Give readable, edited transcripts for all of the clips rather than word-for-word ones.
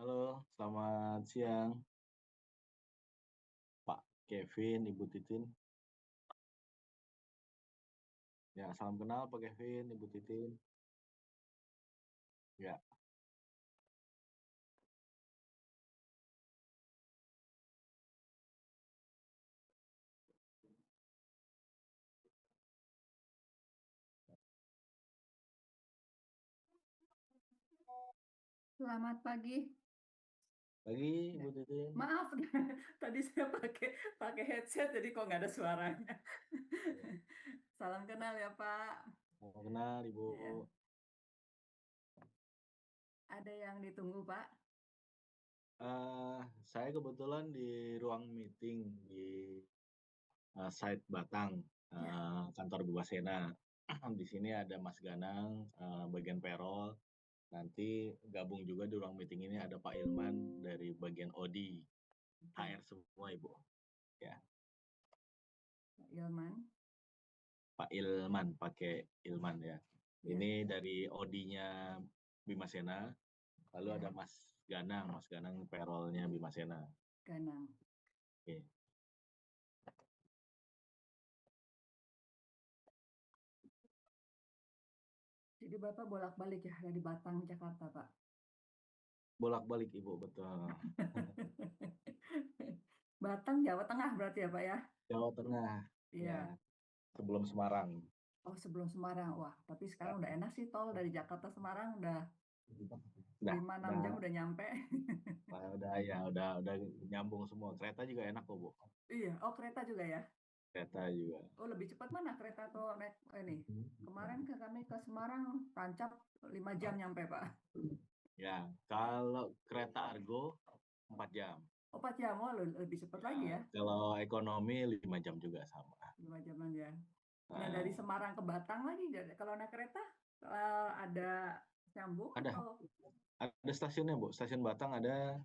Halo, selamat siang, Pak Kevin, Ibu Titin. Ya, salam kenal Pak Kevin, Ibu Titin. Ya, Selamat pagi. pagi Ya. Ibu Titin. Maaf, tadi saya pakai pakai headset jadi kok nggak ada suaranya. Ya, Salam kenal ya Pak. salam kenal Ibu. Ya. Ada yang ditunggu Pak? Eh, saya kebetulan di ruang meeting di site Batang, Ya. kantor Bubasena. Di sini ada Mas Ganang, bagian payroll. Nanti gabung juga di ruang meeting ini ada Pak Ilman dari bagian OD, Oke. HR semua Ibu. Ya. Pak Ilman. Pak Ilman, pakai Ilman ya. Ya. Ini dari OD-nya Bimasena, lalu ada Ya. Mas Ganang payroll-nya Bimasena. Ganang. Oke. Jadi Bapak bolak-balik ya dari Batang Jakarta Pak. Bolak-balik Ibu, betul. Batang Jawa Tengah berarti ya Pak ya? Jawa Tengah, ya, Iya. sebelum Semarang. Oh sebelum Semarang. Wah, tapi Ya. sekarang udah enak sih tol dari Jakarta Semarang udah Udah, 5-6 jam udah, udah nyampe. udah nyambung semua. Kereta juga enak kok, Bu. Iya. Oh kereta juga ya? Kereta juga. Oh, lebih cepat mana kereta atau naik ini? Kemarin kami ke Semarang, tancap 5 jam nyampe, Pak. Ya, kalau kereta Argo 4 jam. Oh, 4 jam, oh, lebih cepat Ya, lagi ya. kalau ekonomi 5 jam juga sama. 5 jam aja. Nah, dari Nah, Semarang ke Batang lagi, kalau naik kereta, ada nyambung ada atau? Ada stasiunnya, Bu. Stasiun Batang ada,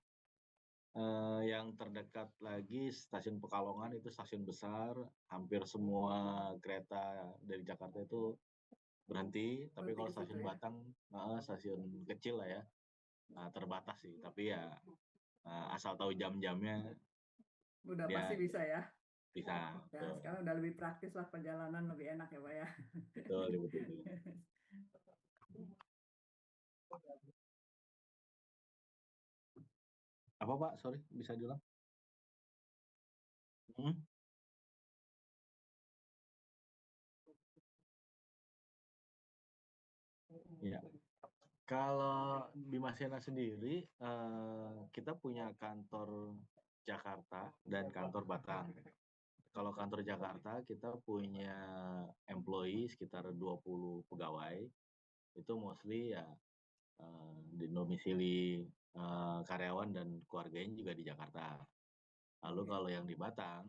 yang terdekat lagi stasiun Pekalongan itu stasiun besar, hampir semua kereta dari Jakarta itu berhenti. Tapi Berhenti kalau ke situ stasiun ya. Batang, stasiun kecil lah ya, terbatas sih. Tapi ya, asal tahu jam-jamnya Udah pasti dia bisa ya. bisa. Nah, Betul, sekarang udah lebih praktis lah perjalanan, lebih enak ya, Pak ya. betul, betul. Apa, Pak? Sorry, bisa diulang? Hmm? Ya. Kalau Bimasena sendiri, kita punya kantor Jakarta dan kantor Batang. Kalau kantor Jakarta kita punya employee sekitar 20 pegawai, itu mostly ya domisili karyawan dan keluarganya juga di Jakarta. Lalu Oke. kalau yang di Batang,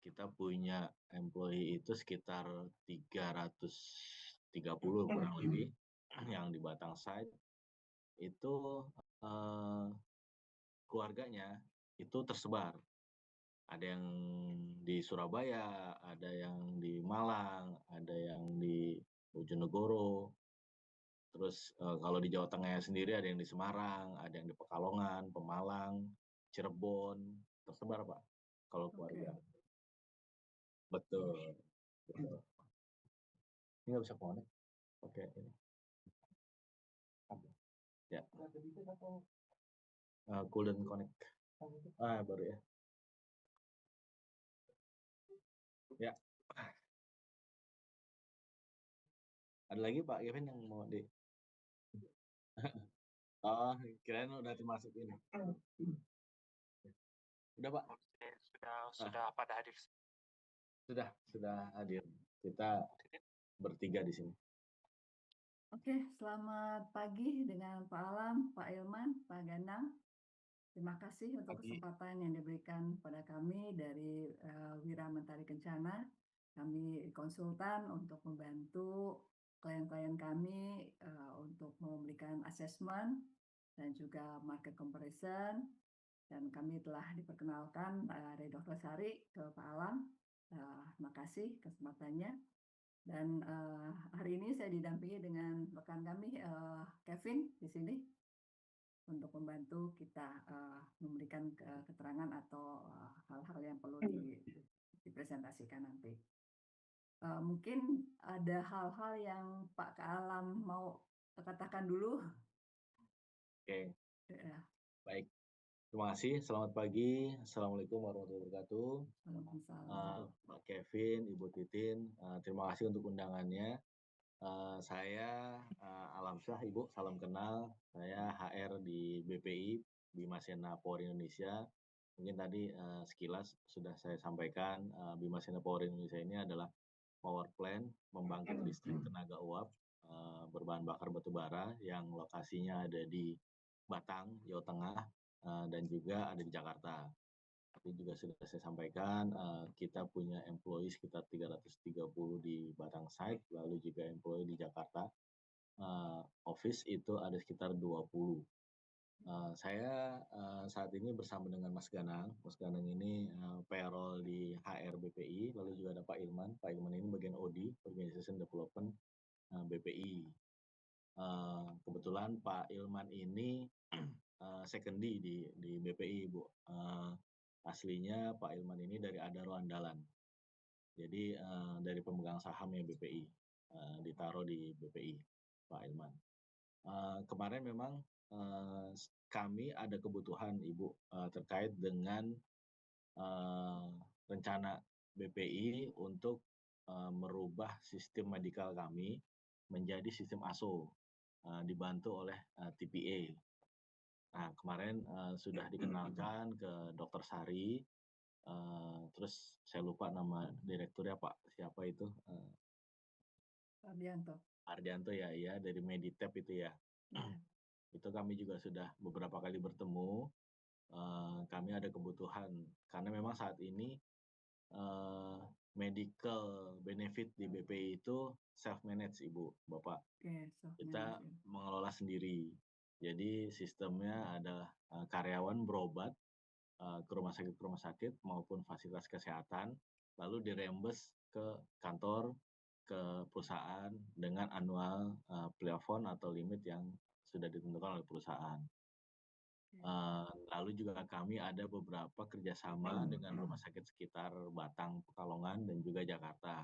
kita punya employee itu sekitar 330 kurang lebih yang di Batang site itu eh, keluarganya itu tersebar. Ada yang di Surabaya, ada yang di Malang, ada yang di Bojonegoro. Terus kalau di Jawa Tengah sendiri ada yang di Semarang, ada yang di Pekalongan, Pemalang, Cirebon, tersebar Pak. Kalau keluarga. Oke. Betul. Betul. Ini nggak bisa connect. Oke, ini. Ya, couldn't connect. Baru ya. Ya, ada lagi Pak Kevin yang mau di. Oh, kirain udah termasuk ini. Udah Pak. Oke, sudah Ah, sudah pada hadir. sudah hadir. Kita bertiga di sini. Oke, selamat pagi dengan Pak Alam, Pak Ilman, Pak Ganang. Terima kasih untuk Pagi. kesempatan yang diberikan pada kami dari Wira Mentari Kencana. Kami konsultan untuk membantu klien-klien kami untuk memberikan asesmen dan juga market comparison. Dan kami telah diperkenalkan dari Dr. Sari ke Pak Alam. Terima kasih kesempatannya. Dan hari ini saya didampingi dengan rekan kami Kevin di sini. untuk membantu kita, memberikan keterangan atau, hal-hal yang perlu dipresentasikan nanti. Mungkin ada hal-hal yang Pak Kaalam mau katakan dulu? Oke, Iya, baik. Terima kasih. Selamat pagi. Assalamualaikum warahmatullahi wabarakatuh. waalaikumsalam. Pak Kevin, Ibu Titin, terima kasih untuk undangannya. Saya Alam Syah, Ibu, salam kenal. Saya HR di BPI, Bimasena Power Indonesia. Mungkin tadi sekilas sudah saya sampaikan, Bimasena Power Indonesia ini adalah power plant pembangkit listrik tenaga uap berbahan bakar batu bara yang lokasinya ada di Batang, Jawa Tengah, dan juga ada di Jakarta. Tapi juga sudah saya sampaikan, kita punya employee sekitar 330 di Batang site, lalu juga employee di Jakarta. Office itu ada sekitar 20. Saya saat ini bersama dengan Mas Ganang. Mas Ganang ini payroll di HR BPI, lalu juga ada Pak Ilman. Pak Ilman ini bagian OD, Organization Development BPI. Kebetulan Pak Ilman ini secondary di BPI, Bu. Aslinya Pak Ilman ini dari Adaro Andalan. Jadi dari pemegang sahamnya BPI, ditaruh di BPI, Pak Ilman. Kemarin memang kami ada kebutuhan, Ibu, terkait dengan rencana BPI untuk merubah sistem medikal kami menjadi sistem ASO, dibantu oleh TPA. Nah, kemarin sudah dikenalkan ke Dr. Sari, terus saya lupa nama direkturnya Pak, siapa itu? Ardianto. Ardianto ya, iya dari Meditep itu ya. Iya. Itu kami juga sudah beberapa kali bertemu. Kami ada kebutuhan karena memang saat ini medical benefit di BPI itu self manage, Ibu, Bapak. Oke, self Kita manage ya. mengelola sendiri. Jadi sistemnya adalah karyawan berobat ke rumah sakit maupun fasilitas kesehatan, lalu dirembes ke kantor, ke perusahaan dengan annual plafon atau limit yang sudah ditentukan oleh perusahaan. Lalu juga kami ada beberapa kerjasama dengan rumah sakit sekitar Batang, Pekalongan, dan juga Jakarta,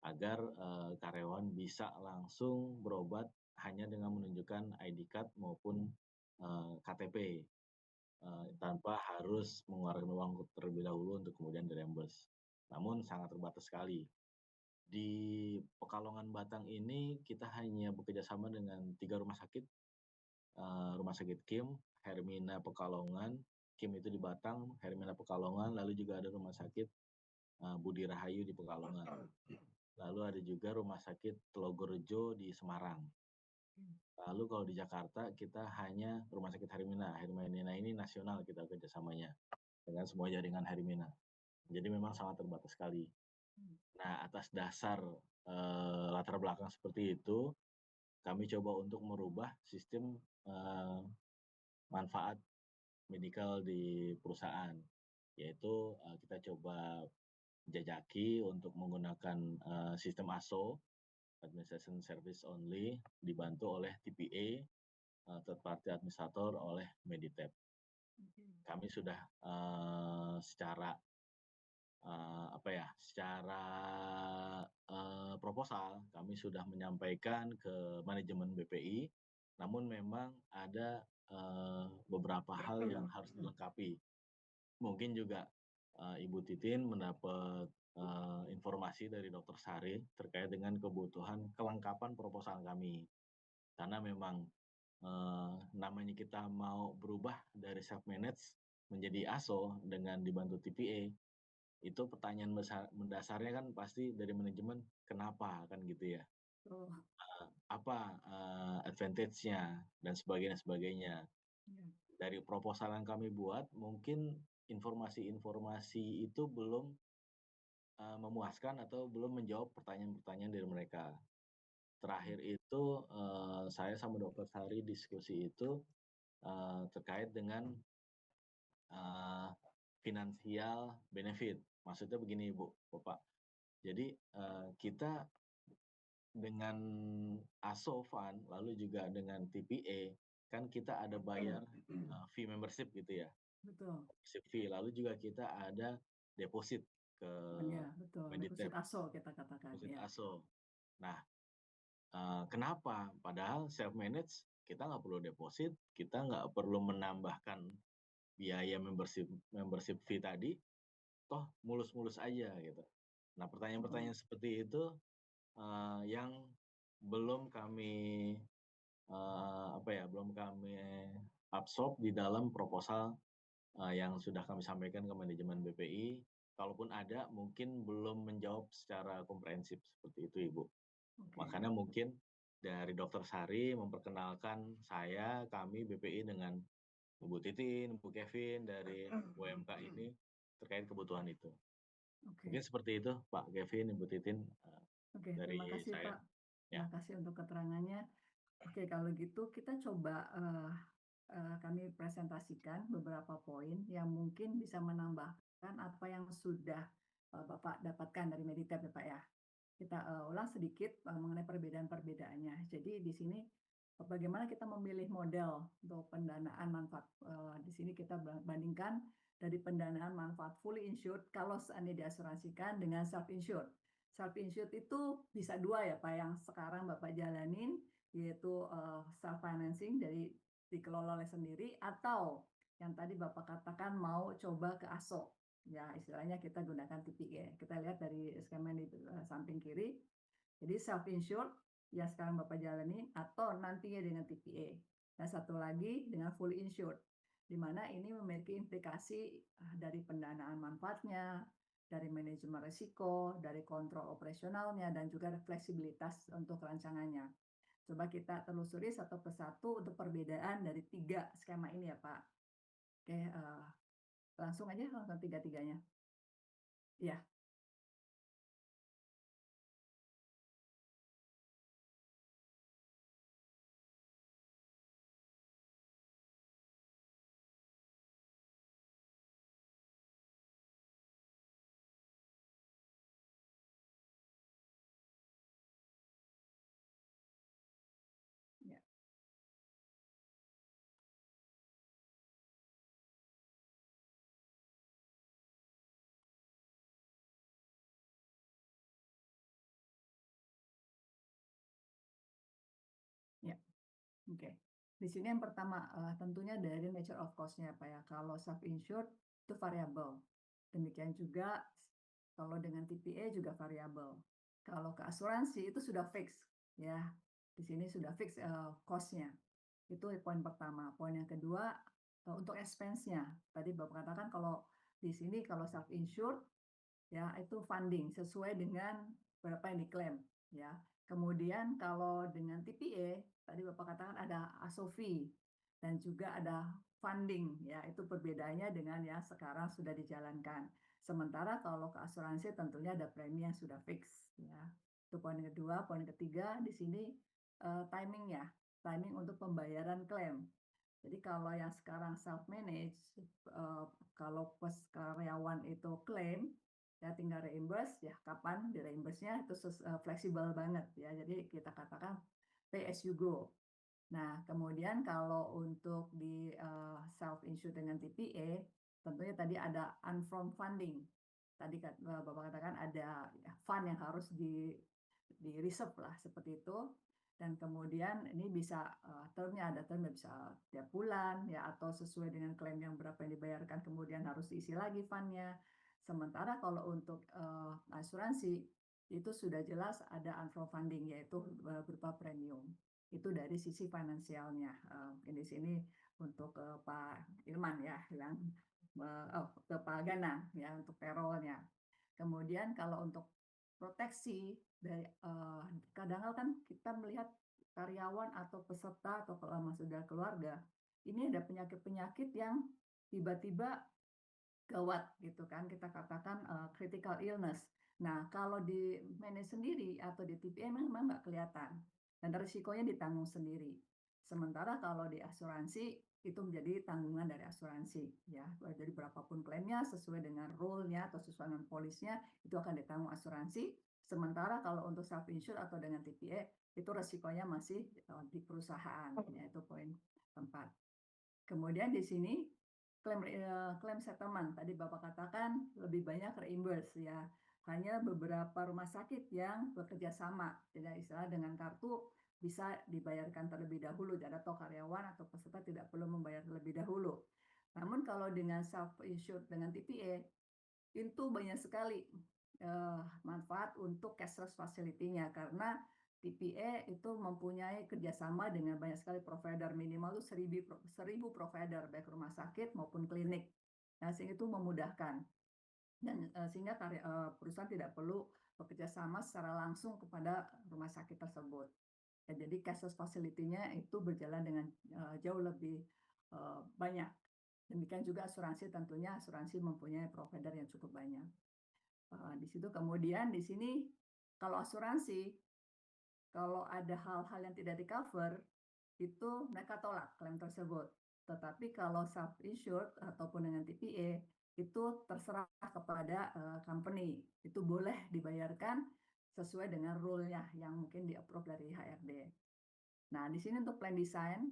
agar karyawan bisa langsung berobat hanya dengan menunjukkan ID card maupun KTP, tanpa harus mengeluarkan uang terlebih dahulu untuk kemudian dirembes. Namun sangat terbatas sekali. Di Pekalongan Batang ini kita hanya bekerja sama dengan 3 rumah sakit, Rumah Sakit Kim, Hermina Pekalongan, Kim itu di Batang, Hermina Pekalongan, lalu juga ada Rumah Sakit Budi Rahayu di Pekalongan. Lalu ada juga Rumah Sakit Telogorejo di Semarang. Lalu kalau di Jakarta kita hanya Rumah Sakit Hermina. Hermina ini nasional kita kerjasamanya dengan semua jaringan Hermina. Jadi memang sangat terbatas sekali. Nah, atas dasar latar belakang seperti itu, kami coba untuk merubah sistem manfaat medikal di perusahaan, yaitu kita coba jajaki untuk menggunakan sistem ASO, Administration Service Only, dibantu oleh TPA, third party administrator oleh Meditep. Kami sudah secara proposal kami sudah menyampaikan ke manajemen BPI, namun memang ada beberapa hal yang harus dilengkapi. Mungkin juga Ibu Titin mendapat informasi dari Dr. Sari terkait dengan kebutuhan kelengkapan proposal kami. Karena memang namanya kita mau berubah dari self manage menjadi ASO dengan dibantu TPA, itu pertanyaan mendasarnya kan pasti dari manajemen, kenapa kan gitu ya? Oh, Apa advantage-nya dan sebagainya. iya. Dari proposal yang kami buat, mungkin informasi-informasi itu belum memuaskan atau belum menjawab pertanyaan-pertanyaan dari mereka. Terakhir itu saya sama Dr. Sari diskusi itu terkait dengan finansial benefit. Maksudnya begini, Bu, Bapak. Jadi kita dengan ASO Fund, lalu juga dengan TPA, kan kita ada bayar fee membership gitu ya, Betul. membership fee. Lalu juga kita ada deposit ke Ya, betul. Deposit Meditech, ASO kita katakan, deposit ya. ASO. Nah, kenapa? Padahal self manage kita nggak perlu deposit, kita nggak perlu menambahkan biaya membership membership fee tadi, toh mulus-mulus aja gitu. Nah, Oh, pertanyaan-pertanyaan seperti itu, yang belum kami, belum kami absorb di dalam proposal, yang sudah kami sampaikan ke manajemen BPI. Kalaupun ada, mungkin belum menjawab secara komprehensif, seperti itu, Ibu. oke. Makanya mungkin dari Dokter Sari memperkenalkan kami BPI dengan Ibu Titin, Bu Kevin dari UMK ini terkait kebutuhan itu. Oke. Mungkin seperti itu, Pak Kevin, Ibu Titin, Oke, terima dari kasih saya. Pak. Ya, Terima kasih untuk keterangannya. Oke, kalau gitu kita coba kami presentasikan beberapa poin yang mungkin bisa menambahkan apa yang sudah Bapak dapatkan dari Meditech ya Pak ya. Kita ulang sedikit mengenai perbedaan-perbedaannya. Jadi di sini bagaimana kita memilih model untuk pendanaan manfaat. Di sini kita bandingkan dari pendanaan manfaat fully insured kalau seandainya diasuransikan dengan self insured. Self insured itu bisa dua ya Pak yang sekarang Bapak jalanin, yaitu self financing dari dikelola oleh sendiri, atau yang tadi Bapak katakan mau coba ke ASO. Ya, istilahnya kita gunakan TPA. Kita lihat dari skema di samping kiri. Jadi self insured yang sekarang Bapak jalani atau nantinya dengan TPA. Dan satu lagi dengan fully insured, di mana ini memiliki implikasi dari pendanaan manfaatnya, dari manajemen risiko, dari kontrol operasionalnya, dan juga fleksibilitas untuk rancangannya. Coba kita telusuri satu persatu untuk perbedaan dari tiga skema ini ya Pak. Oke, langsung aja langsung tiga-tiganya. Ya, ya, ya. Oke. Di sini yang pertama, tentunya dari nature of cost-nya Pak ya. Kalau self insured itu variabel. Demikian juga kalau dengan TPA juga variabel. Kalau ke asuransi itu sudah fix ya. Di sini sudah fix cost-nya. Itu poin pertama. Poin yang kedua, untuk expense-nya. Tadi Bapak katakan kalau di sini kalau self insured ya itu funding sesuai dengan berapa yang diklaim ya. Kemudian kalau dengan TPA tadi Bapak katakan ada ASOFI dan juga ada funding ya, itu perbedaannya dengan yang sekarang sudah dijalankan. Sementara kalau ke asuransi tentunya ada premi yang sudah fix ya. Itu poin kedua. Poin ketiga di sini timing ya, timing untuk pembayaran klaim. Jadi kalau yang sekarang self manage, kalau pas karyawan itu klaim, ya tinggal reimburse, ya kapan di reimburse-nya itu fleksibel banget ya. Jadi kita katakan pay as you go. Nah, kemudian kalau untuk di self insure dengan TPA, tentunya tadi ada unfront funding. Tadi Bapak katakan ada ya, fund yang harus di reserve lah seperti itu. Dan kemudian ini bisa termnya ada termnya bisa tiap bulan ya atau sesuai dengan klaim yang berapa yang dibayarkan kemudian harus diisi lagi fundnya. Sementara kalau untuk asuransi itu sudah jelas ada unfront funding yaitu berupa premium. Itu dari sisi finansialnya. Di sini untuk Pak Ilman ya yang ke Pak Gana ya untuk payroll-nya. Kemudian kalau untuk proteksi dari kadang kan kita melihat karyawan atau peserta atau kalau sudah keluarga ini ada penyakit-penyakit yang tiba-tiba gawat gitu kan kita katakan critical illness. Nah kalau di manage sendiri atau di TPA memang nggak kelihatan dan risikonya ditanggung sendiri. Sementara kalau di asuransi itu menjadi tanggungan dari asuransi ya. Jadi berapapun klaimnya sesuai dengan rule-nya atau sesuai dengan polisnya itu akan ditanggung asuransi. Sementara kalau untuk self insure atau dengan TPA itu resikonya masih di perusahaan ya itu poin Kemudian di sini klaim settlement tadi Bapak katakan lebih banyak reimburse ya. Hanya beberapa rumah sakit yang bekerja sama, tidak istilah dengan kartu bisa dibayarkan terlebih dahulu atau karyawan atau peserta tidak perlu membayar terlebih dahulu. Namun kalau dengan self insured dengan TPA itu banyak sekali manfaat untuk cashless facility-nya karena TPA itu mempunyai kerjasama dengan banyak sekali provider minimal itu 1000 provider baik rumah sakit maupun klinik. Nah, sehingga itu memudahkan dan sehingga perusahaan tidak perlu bekerja sama secara langsung kepada rumah sakit tersebut. Ya, jadi cashless facility-nya itu berjalan dengan jauh lebih banyak. Demikian juga asuransi tentunya asuransi mempunyai provider yang cukup banyak. Di situ kemudian di sini kalau asuransi, kalau ada hal-hal yang tidak di-cover, itu mereka tolak klaim tersebut. Tetapi kalau self-insured ataupun dengan TPA, itu terserah kepada company. Itu boleh dibayarkan sesuai dengan rule-nya yang mungkin di-approve dari HRD. Nah, di sini untuk plan desain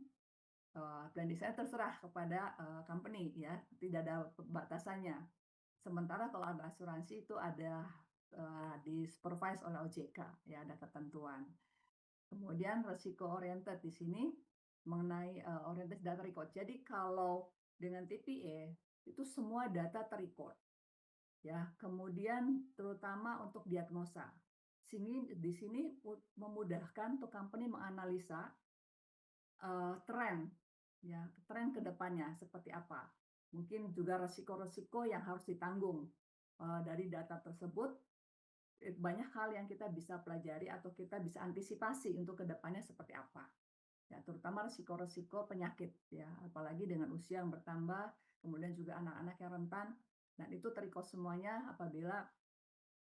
terserah kepada company ya, tidak ada batasannya. Sementara kalau ada asuransi itu ada di-supervise oleh OJK, ya ada ketentuan. Kemudian resiko oriented di sini mengenai oriented data record. Jadi kalau dengan TPA itu semua data terrecord, ya. Kemudian terutama untuk diagnosa. Di sini memudahkan untuk company menganalisa tren, ya tren ke depannya seperti apa. Mungkin juga resiko-resiko yang harus ditanggung dari data tersebut. Banyak hal yang kita bisa pelajari atau kita bisa antisipasi untuk kedepannya seperti apa. Ya, terutama resiko-resiko penyakit ya, apalagi dengan usia yang bertambah, kemudian juga anak-anak yang rentan, dan itu terikut semuanya apabila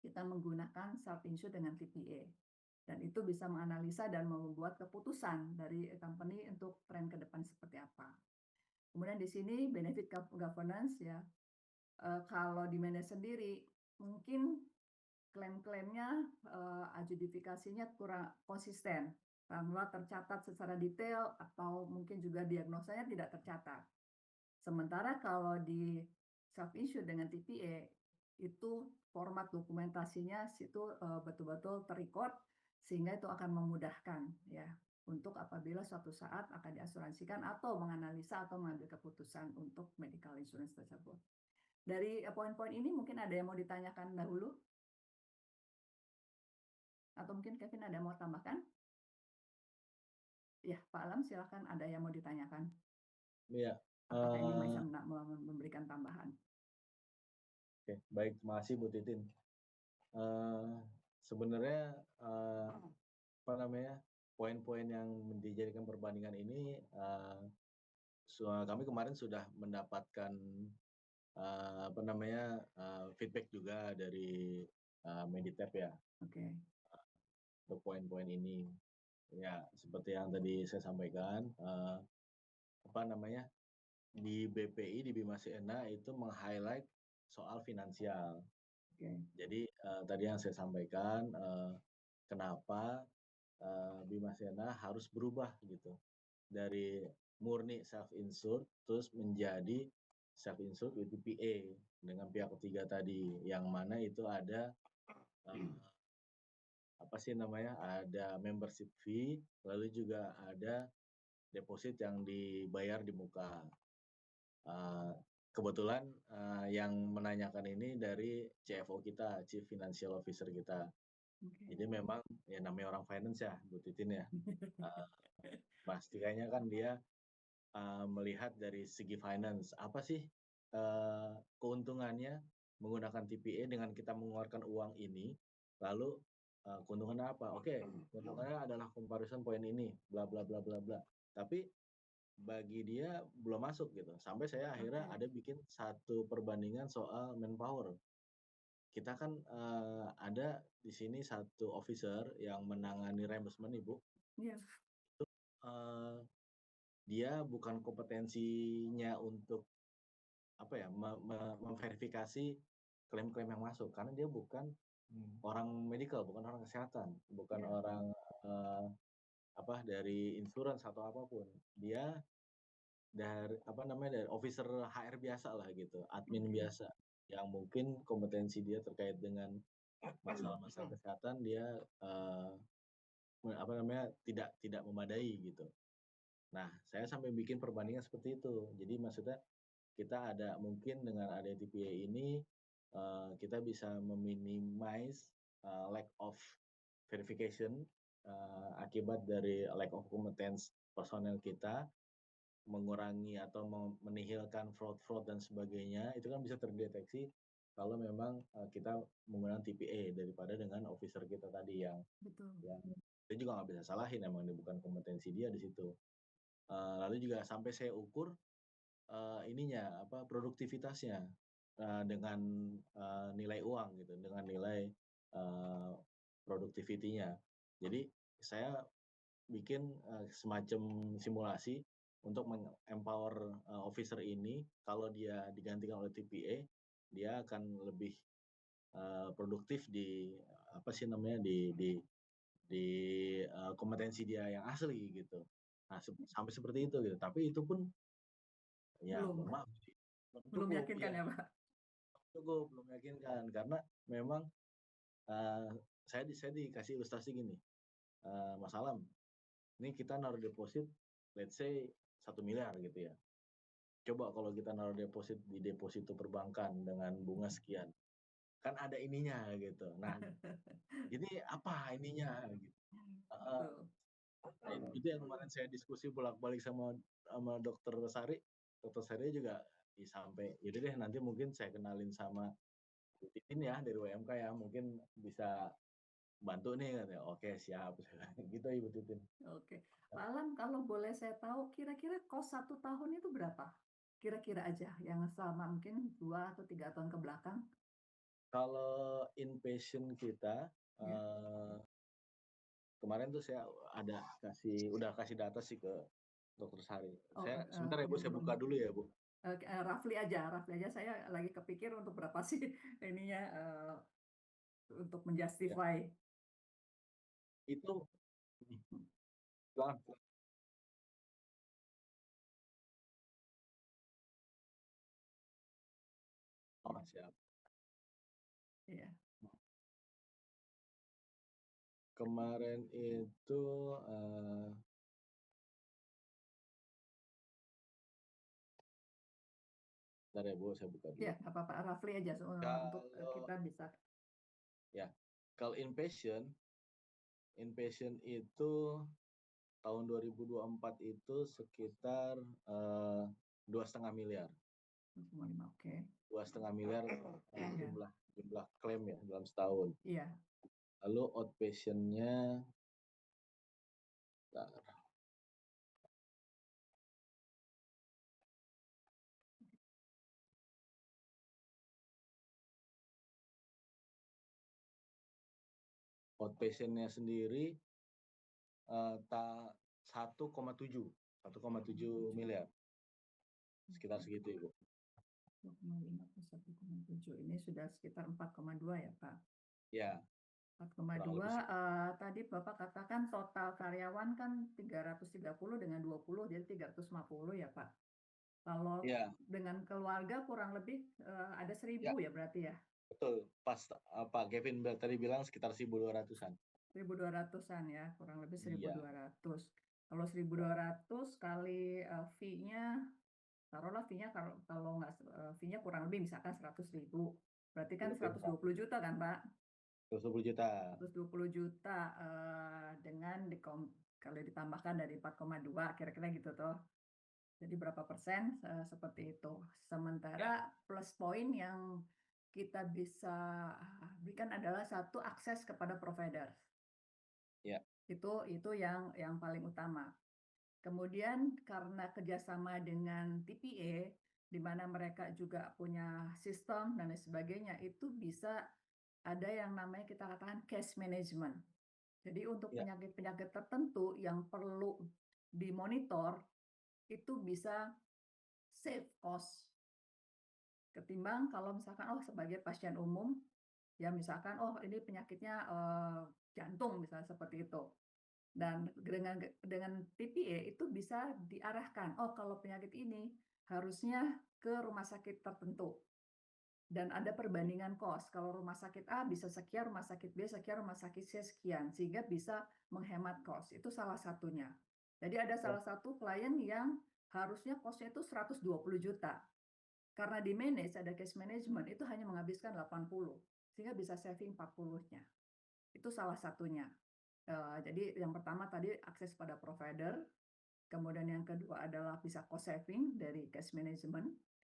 kita menggunakan self insure dengan TPA. Dan itu bisa menganalisa dan membuat keputusan dari company untuk tren ke depan seperti apa. Kemudian di sini benefit governance ya. Kalau di manage sendiri mungkin klaim-klaimnya adjudifikasinya kurang konsisten karena tercatat secara detail atau mungkin juga diagnosanya tidak tercatat. Sementara kalau di self issue dengan TPA itu format dokumentasinya situ betul-betul terrecord sehingga itu akan memudahkan ya untuk apabila suatu saat akan diasuransikan atau menganalisa atau mengambil keputusan untuk medical insurance tersebut. Dari poin-poin ini mungkin ada yang mau ditanyakan dahulu? Atau mungkin Kevin ada yang mau tambahkan? Ya, Pak Alam silakan ada yang mau ditanyakan. Iya. Apakah ini bisa memberikan tambahan? Oke, baik, terima kasih Bu Titin. Sebenarnya apa namanya poin-poin yang dijadikan perbandingan ini kami kemarin sudah mendapatkan apa namanya feedback juga dari Meditap ya Oke. untuk poin-poin ini. Ya, seperti yang tadi saya sampaikan, apa namanya di BPI di Bima Siena itu meng-highlight soal finansial. Oke. Jadi tadi yang saya sampaikan kenapa Bima Siena harus berubah gitu dari murni self insured terus menjadi self insured with TPA dengan pihak ketiga tadi yang mana itu ada apa sih namanya ada membership fee lalu juga ada deposit yang dibayar di muka. Kebetulan yang menanyakan ini dari CFO kita, Chief Financial Officer kita. Okay. Jadi memang ya namanya orang finance ya, Bu Titin ya. Pastinya kan dia melihat dari segi finance, apa sih keuntungannya menggunakan TPA dengan kita mengeluarkan uang ini, lalu keuntungannya apa? Oke, keuntungannya adalah comparison point ini, bla bla bla bla bla. Tapi bagi dia belum masuk gitu. Sampai saya akhirnya ada bikin satu perbandingan soal manpower. Kita kan ada di sini satu officer yang menangani reimbursement Ibu. Iya. Dia bukan kompetensinya untuk apa ya memverifikasi klaim-klaim yang masuk karena dia bukan orang medical, bukan orang kesehatan, bukan orang apa dari insurance atau apapun. Dia dari apa namanya, dari officer HR biasa lah gitu, admin Oke. biasa, yang mungkin kompetensi dia terkait dengan masalah-masalah kesehatan dia, apa namanya, tidak tidak memadai gitu. Nah, saya sampai bikin perbandingan seperti itu. Jadi maksudnya kita ada mungkin dengan ada TPA ini, kita bisa lack of verification, akibat dari lack of competence personel kita, mengurangi atau menihilkan fraud-fraud dan sebagainya, itu kan bisa terdeteksi kalau memang, kita menggunakan TPA daripada dengan officer kita tadi Betul. yang kita juga nggak bisa salahin, emang ini bukan kompetensi dia di situ. Lalu juga sampai saya ukur, ininya, apa, produktivitasnya, dengan, nilai uang gitu, dengan nilai, eee, productivity-nya. Jadi saya bikin, semacam simulasi untuk empower officer ini, kalau dia digantikan oleh TPA, dia akan lebih, produktif di, apa sih namanya, di, kompetensi dia yang asli gitu. Nah, sampai seperti itu gitu, tapi itu pun ya Belum mohon maaf sih, belum belum cukup, meyakinkan iya, ya, Pak? cukup, belum meyakinkan. Karena memang, eee, saya dikasih ilustrasi gini, "Mas Alam, ini kita naruh deposit let's say 1 miliar gitu ya. Coba kalau kita naruh deposit di deposito perbankan dengan bunga sekian, kan ada ininya gitu. Nah, ini apa ininya gitu." Heeh. Betul. Nah, itu yang kemarin saya diskusi bolak-balik sama Dokter Sari. Dokter Sari juga sampai, "Yaudah deh nanti mungkin saya kenalin sama Bu Titin ya dari WMK ya, mungkin bisa bantu nih," katanya. "Oke siap," gitu Ibu Titin. Oke. Pak Alam, kalau boleh saya tahu kira-kira kos 1 tahun itu berapa? Kira-kira aja yang selama mungkin 2 atau 3 tahun ke belakang? Kalau inpatient kita, Ya. eee, kemarin tuh saya udah kasih data sih ke Dokter Sari. Oh, Saya sebentar ya Bu, saya belum. buka dulu ya Bu. Roughly aja saya lagi kepikir untuk berapa sih ininya, untuk Ya, menjustify. itu silakan. Ya, Oh siap. iya. Kemarin itu, eee, bentar ya Bu, saya buka Iya, dulu. nggak apa-apa, roughly aja untuk, Kalau kita bisa. ya, kalau inpatient itu tahun 2024 itu sekitar, 2,5 miliar. 0,5, oke. 2,5 miliar, Iya, jumlah jumlah klaim ya dalam setahun. iya. Lalu outpatient-nya, bentar, outpatient-nya sendiri, eee, ta 1,7 miliar, 1,7. sekitar Oke. segitu Ibu. 2,5 plus 1,7 ini sudah sekitar 4,2 ya, Pak? Ya, kurang 4,2, lebih tadi Bapak katakan total karyawan kan 330 dengan 20, jadi 350 ya, Pak? Kalau iya, dengan keluarga kurang lebih, ada ya, 1.000 ya berarti ya? betul. Pas, Pak Kevin tadi bilang sekitar 1.200-an. 1.200-an ya, kurang lebih Iya, 1.200. Kalau ya, 1.200 kali, fee-nya, taruhlah fee-nya kalau kalau nggak fee-nya kurang lebih misalkan 100.000, berarti kan boleh Pak. 120 juta kan, Pak? 120 juta. 120 juta, dengan kalau ditambahkan dari 4,2 kira-kira gitu toh. Jadi berapa persen, seperti itu. Ya, Sementara plus poin yang kita bisa berikan adalah satu akses kepada provider. ya, Itu yang paling utama. Kemudian karena kerjasama dengan TPA, di mana mereka juga punya sistem dan lain sebagainya, itu bisa ada yang namanya kita katakan case management. Jadi untuk ya, penyakit-penyakit tertentu yang perlu dimonitor, itu bisa save cost. Ketimbang kalau misalkan, oh sebagai pasien umum, ya misalkan, oh ini penyakitnya jantung misalnya seperti itu. Dan dengan TPA itu bisa diarahkan, oh kalau penyakit ini harusnya ke rumah sakit tertentu. Dan ada perbandingan cost. Kalau rumah sakit A bisa sekian, rumah sakit B sekian, rumah sakit C sekian, sehingga bisa menghemat cost. Itu salah satunya. Jadi ada salah satu klien yang harusnya cost-nya itu 120 juta. Karena di manage, ada case management, itu hanya menghabiskan 80, sehingga bisa saving 40-nya. Itu salah satunya. Jadi yang pertama tadi akses pada provider, kemudian yang kedua adalah bisa cost saving dari case management.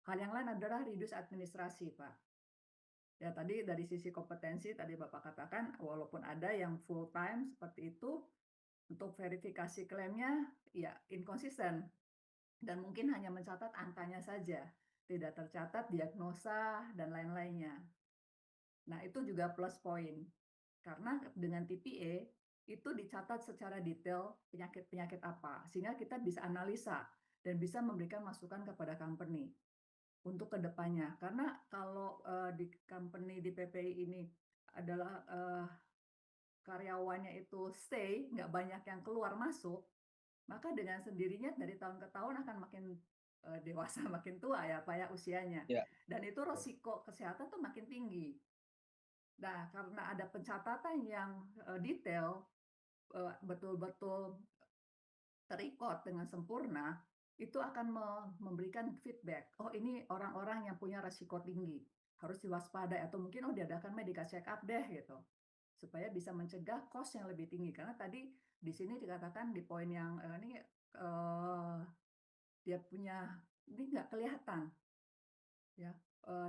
Hal yang lain adalah reduce administrasi, Pak. Ya tadi dari sisi kompetensi tadi Bapak katakan walaupun ada yang full time seperti itu, untuk verifikasi klaimnya ya inkonsisten dan mungkin hanya mencatat angkanya saja, tidak tercatat diagnosa dan lain-lainnya. Nah, itu juga plus point. Karena dengan TPA itu dicatat secara detail penyakit-penyakit apa, sehingga kita bisa analisa dan bisa memberikan masukan kepada company untuk kedepannya. Karena kalau di company di PPI ini adalah karyawannya itu stay, nggak banyak yang keluar masuk, maka dengan sendirinya dari tahun ke tahun akan makin dewasa, makin tua ya Pak ya usianya. Ya, Dan itu resiko kesehatan tuh makin tinggi. Nah, karena ada pencatatan yang detail, betul-betul terrecord dengan sempurna, itu akan memberikan feedback. Oh, ini orang-orang yang punya resiko tinggi, harus diwaspadai atau mungkin oh diadakan medical check up deh gitu. Supaya bisa mencegah cost yang lebih tinggi. Karena tadi di sini dikatakan di poin yang ini dia punya ini nggak kelihatan ya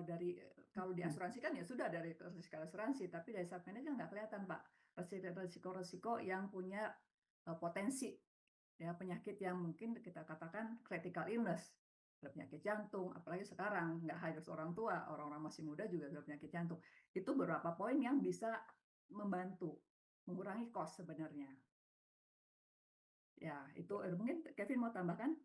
dari kalau di asuransi kan ya sudah dari risiko asuransi, tapi dari sub manager nggak kelihatan Pak resiko-resiko yang punya potensi ya penyakit yang mungkin kita katakan critical illness, ada penyakit jantung, apalagi sekarang nggak harus orang tua, orang-orang masih muda juga ada penyakit jantung. Itu beberapa poin yang bisa membantu mengurangi cost sebenarnya. Ya, itu mungkin Kevin mau tambahkan?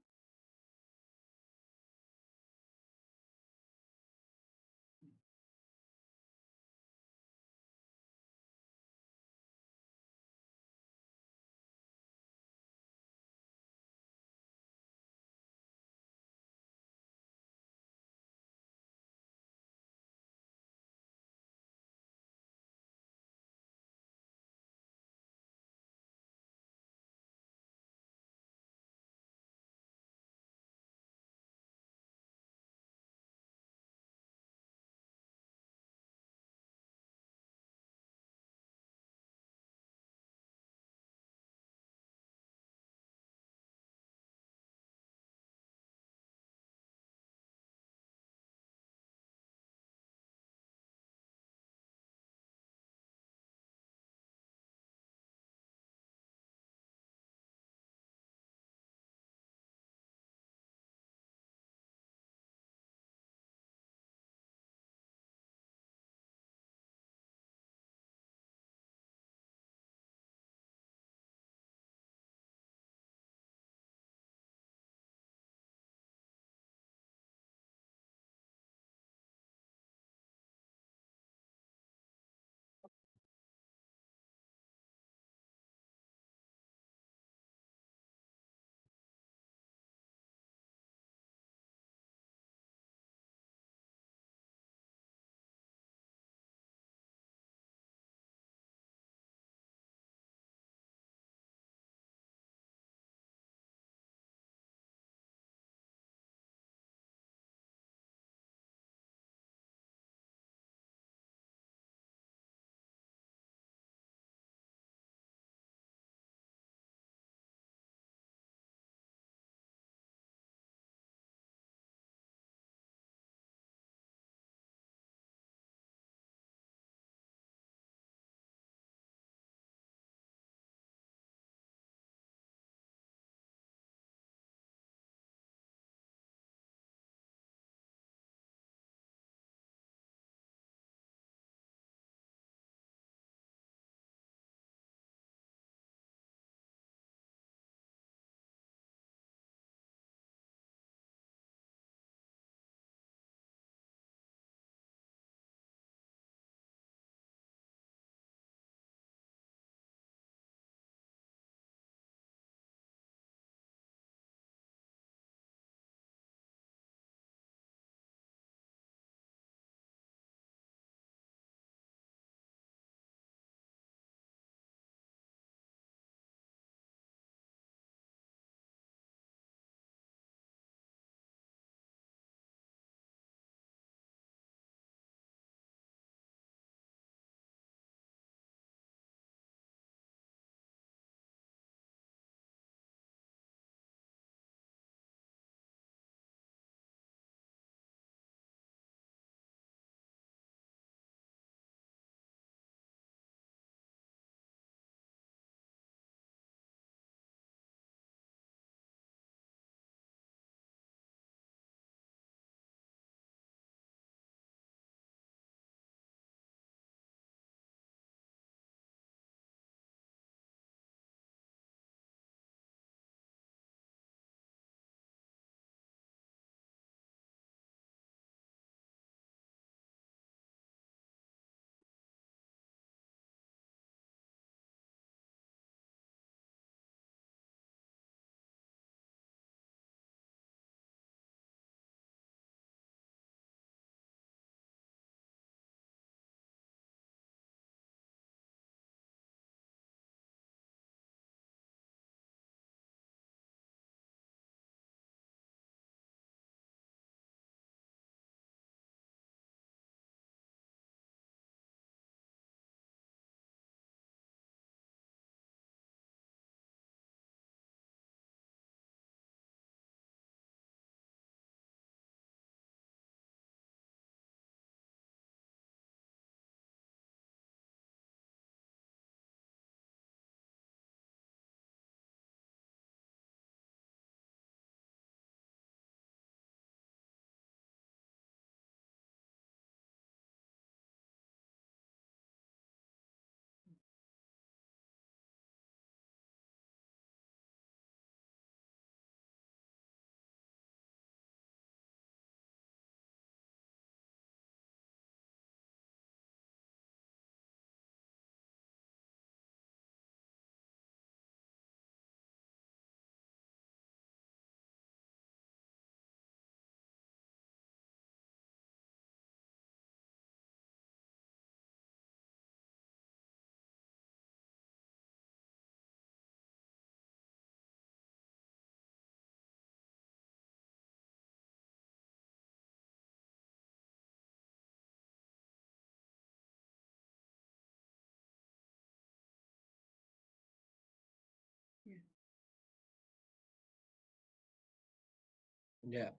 Ya,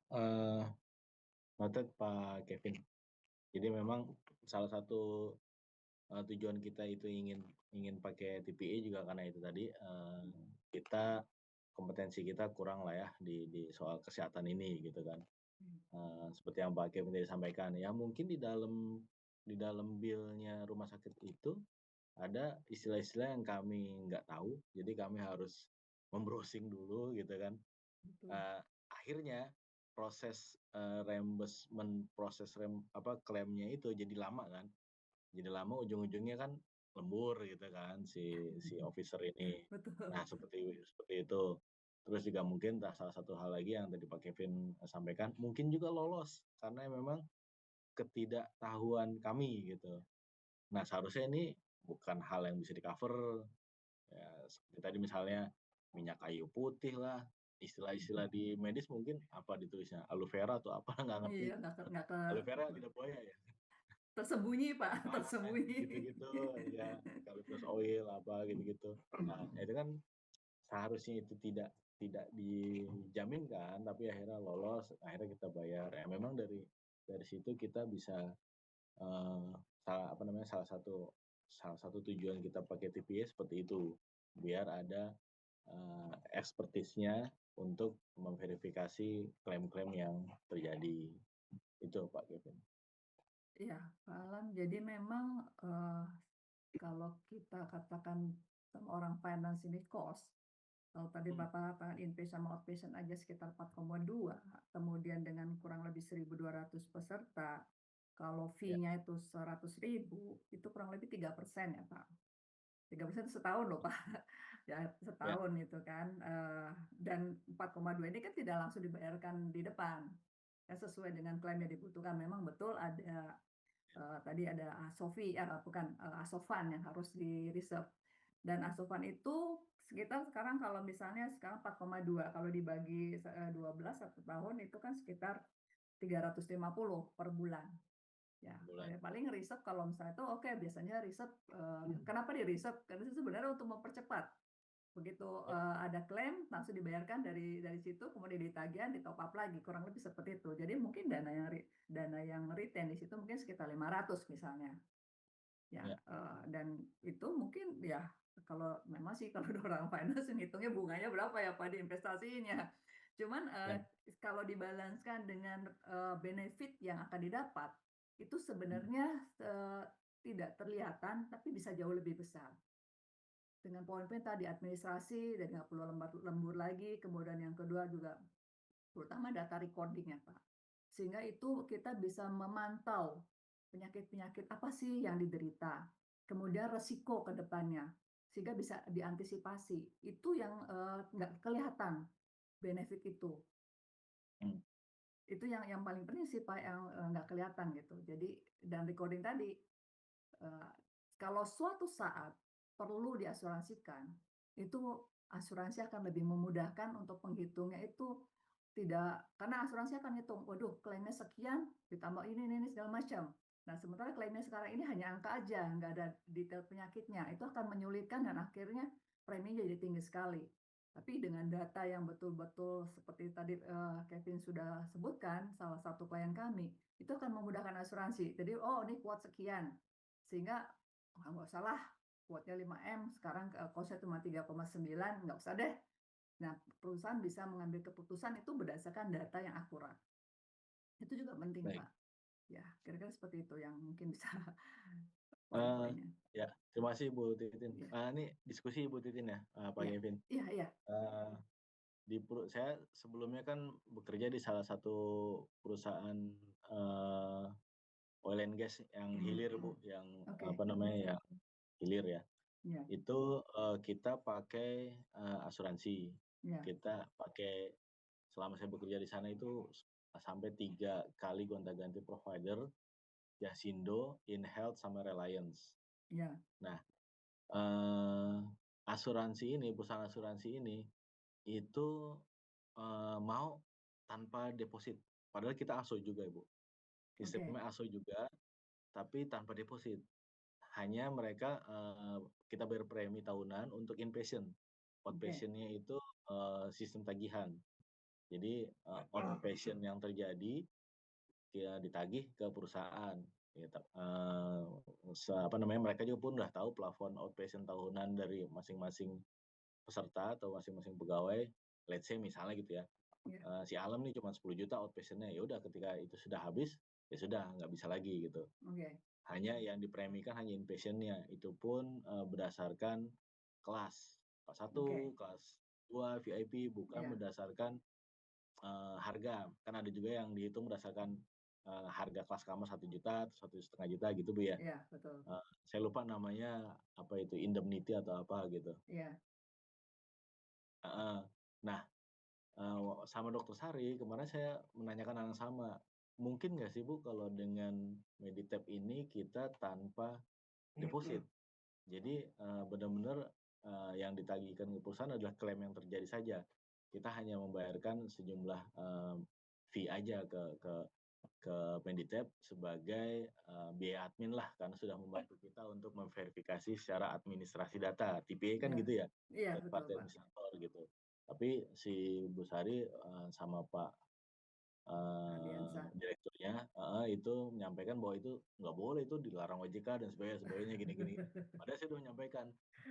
noted Pak Kevin. Jadi memang salah satu, tujuan kita itu ingin ingin pakai TPA juga karena itu tadi, kita kompetensi kita kurang lah ya di soal kesehatan ini gitu kan. Hmm. Seperti yang Pak Kevin tadi sampaikan, ya mungkin di dalam bill-nya rumah sakit itu ada istilah-istilah yang kami nggak tahu, jadi kami harus mem-browsing dulu gitu kan. Betul. Eee, Akhirnya proses, reimbursement, proses klaimnya itu jadi lama kan. Jadi lama ujung-ujungnya kan lembur gitu kan si officer ini. Betul. Nah seperti seperti itu. Terus juga mungkin salah satu hal lagi yang tadi Pak Kevin, sampaikan, mungkin juga lolos karena memang ketidaktahuan kami gitu. Nah seharusnya ini bukan hal yang bisa di-cover, ya seperti tadi misalnya minyak kayu putih lah, istilah-istilah di medis mungkin apa ditulisnya, aloe vera atau apa nggak ngerti. Iya, nggak ke Aloe vera lidah buaya ya? tersembunyi Pak, tersembunyi. Gitu-gitu, ya eucalyptus oil apa gitu-gitu. Nah, itu kan seharusnya itu tidak tidak dijamin kan, tapi akhirnya lolos, akhirnya kita bayar. Ya memang dari situ kita bisa, eee, salah satu tujuan kita pakai TPA seperti itu, biar ada, ekspertisnya untuk memverifikasi klaim-klaim yang terjadi. Itu Pak Kevin. Iya, Pak Alam. Jadi memang, kalau kita katakan sama orang finance ini cost, kalau tadi Mhm, Bapak katakan inpatient sama outpatient aja sekitar 4,2, kemudian dengan kurang lebih 1.200 peserta, kalau ya, fee-nya itu 100.000, itu kurang lebih 3% ya Pak. 3% itu setahun loh Pak, ya ya, setahun itu kan, dan 4,2 ini kan tidak langsung dibayarkan di depan, ya sesuai dengan klaim yang dibutuhkan. Memang betul ada, tadi ada Asofi, bukan, Asofan yang harus di-reserve, dan Asofan itu sekitar sekarang kalau misalnya sekarang 4,2, kalau dibagi 12 satu tahun itu kan sekitar 350 per bulan. Ya, bulan. paling riset kalau misalnya itu oke, biasanya riset, kenapa di-riset? Karena itu sebenarnya untuk mempercepat. Begitu, Oh, ada klaim langsung dibayarkan dari situ, kemudian ditagih, di-top up lagi, kurang lebih seperti itu. Jadi mungkin dana yang retain di situ mungkin sekitar 500 misalnya. Ya, ya, dan itu mungkin ya kalau memang sih kalau orang finance ngitungnya bunganya berapa ya Pak di investasinya. Cuman, ya, kalau dibalanskan dengan, benefit yang akan didapat, itu mhm, sebenarnya, tidak terlihatan tapi bisa jauh lebih besar. Dengan poin-poin tadi administrasi dan nggak perlu lembur lagi, kemudian yang kedua juga terutama data recording-nya, Pak. Sehingga itu kita bisa memantau penyakit-penyakit apa sih yang diderita, kemudian resiko ke depannya, sehingga bisa diantisipasi. Itu yang, nggak kelihatan benefit itu. mmm, Itu yang paling penting sih, Pak, yang, nggak kelihatan gitu. Jadi dan recording tadi, eee, kalau suatu saat perlu diasuransikan, itu asuransi akan lebih memudahkan untuk penghitungnya itu tidak karena asuransi akan hitung, "Waduh klaimnya sekian, ditambah ini segala macam." Nah, sementara klaimnya sekarang ini hanya angka aja, nggak ada detail penyakitnya. Itu akan menyulitkan dan akhirnya preminya jadi tinggi sekali. Tapi dengan data yang betul-betul seperti tadi, Kevin sudah sebutkan, salah satu klien kami, itu akan memudahkan asuransi. Jadi, "Oh, ini kuat sekian." Sehingga, nggak usah lah quote-nya 5M, sekarang, cost-nya cuma 3,9, nggak usah deh. Nah, perusahaan bisa mengambil keputusan itu berdasarkan data yang akurat. Itu juga penting, baik. Pak. Ya, kira-kira seperti itu yang mungkin bisa Eee, poin-poinnya. ya, terima kasih Bu Titin. Iya, Ini diskusi Bu Titin ya, Pak iya, Kevin. iya, iya, Eee, saya sebelumnya kan bekerja di salah satu perusahaan, eee, oil and gas yang hilir Bu, yang oke, apa namanya, yang hilir ya. iya, Itu, kita pakai, asuransi. iya, Kita pakai selama saya bekerja di sana itu sampai 3 kali gonta-ganti provider, Yasindo, InHealth, sama Reliance. iya, Nah, eee, perusahaan asuransi ini, itu, mau tanpa deposit. Padahal kita ASO juga, Ibu. oke, Sistemnya ASO juga, tapi tanpa deposit. Hanya mereka, kita bayar premi tahunan untuk inpatient. oke, Outpatient-nya itu, sistem tagihan. Jadi outpatient yang terjadi ya ditagih ke perusahaan. Ya, mereka juga pun udah tahu plafon outpatient tahunan dari masing-masing peserta atau masing-masing pegawai. Let's say misalnya gitu ya, Ya, si Alam nih cuma 10 juta outpatient-nya, ya udah ketika itu sudah habis, ya sudah nggak bisa lagi gitu. oke, Hanya yang dipremikan hanya inpatient-nya, itu pun berdasarkan kelas. Kelas oke, 1, kelas 2, VIP, bukan ya, berdasarkan harga. Kan ada juga yang dihitung berdasarkan harga kelas kamar 1 juta, 1,5 juta gitu Bu ya. ya, betul. Saya lupa namanya apa itu, indemnity atau apa gitu. Ya, Heeh. Nah, sama Dokter Sari kemarin saya menanyakan hal yang sama. Mungkin nggak sih Bu kalau dengan Meditap ini kita tanpa deposit? Jadi, benar-benar, yang ditagihkan ke perusahaan adalah klaim yang terjadi saja. Kita hanya membayarkan sejumlah, fee aja ke Meditap sebagai, biaya admin lah, karena sudah membantu kita untuk memverifikasi secara administrasi data, TPA kan ya, gitu ya, iya third betul party Pak. administrator gitu. Tapi si Bu Sari, sama Pak Ardiansa. direkturnya itu menyampaikan bahwa itu nggak boleh, itu dilarang OJK dan sebagainya, gini-gini. Padahal saya udah menyampaikan,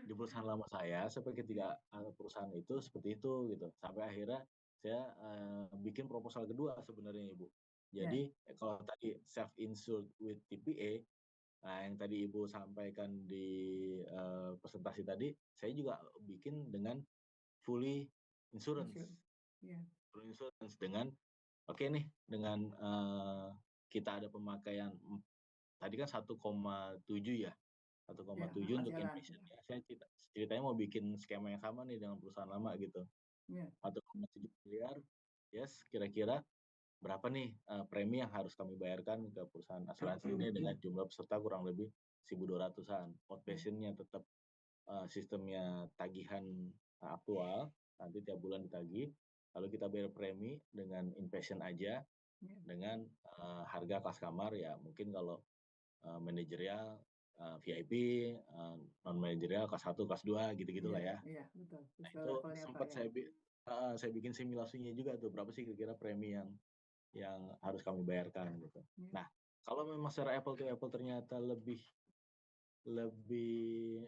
di perusahaan lama saya sampai ketiga perusahaan itu seperti itu gitu. Sampai akhirnya saya, bikin proposal kedua sebenarnya Ibu. Ya, Jadi, kalau tadi self insured with TPA, nah yang tadi Ibu sampaikan di, presentasi tadi, saya juga bikin dengan fully insurance. insurance. Ya, Fully insurance dengan oke nih, dengan, kita ada pemakaian tadi kan 1,7 ya, ya, 1,7 untuk jalan. inpatient ya. Saya ceritanya mau bikin skema yang sama nih dengan perusahaan lama gitu, Ya, 1,7 miliar, yes, kira-kira berapa nih, premi yang harus kami bayarkan ke perusahaan asuransi ini dengan jumlah peserta kurang lebih 1.200-an. ya, Outpatient-nya tetap, sistemnya tagihan, aktual, nanti tiap bulan ditagih, lalu kita bayar premi dengan inpatient aja, ya, dengan, harga kelas kamar ya mungkin kalau, manajerial, VIP, non manajerial kelas 1, kelas 2 iya, gitu-gitulah ya. iya, betul. Nah Sesuai itu levelnya Pak sempat ya. saya bikin simulasinya juga tuh, berapa sih kira-kira premi yang harus kami bayarkan gitu. Ya, Nah, kalau memang secara apple to apple ternyata lebih lebih,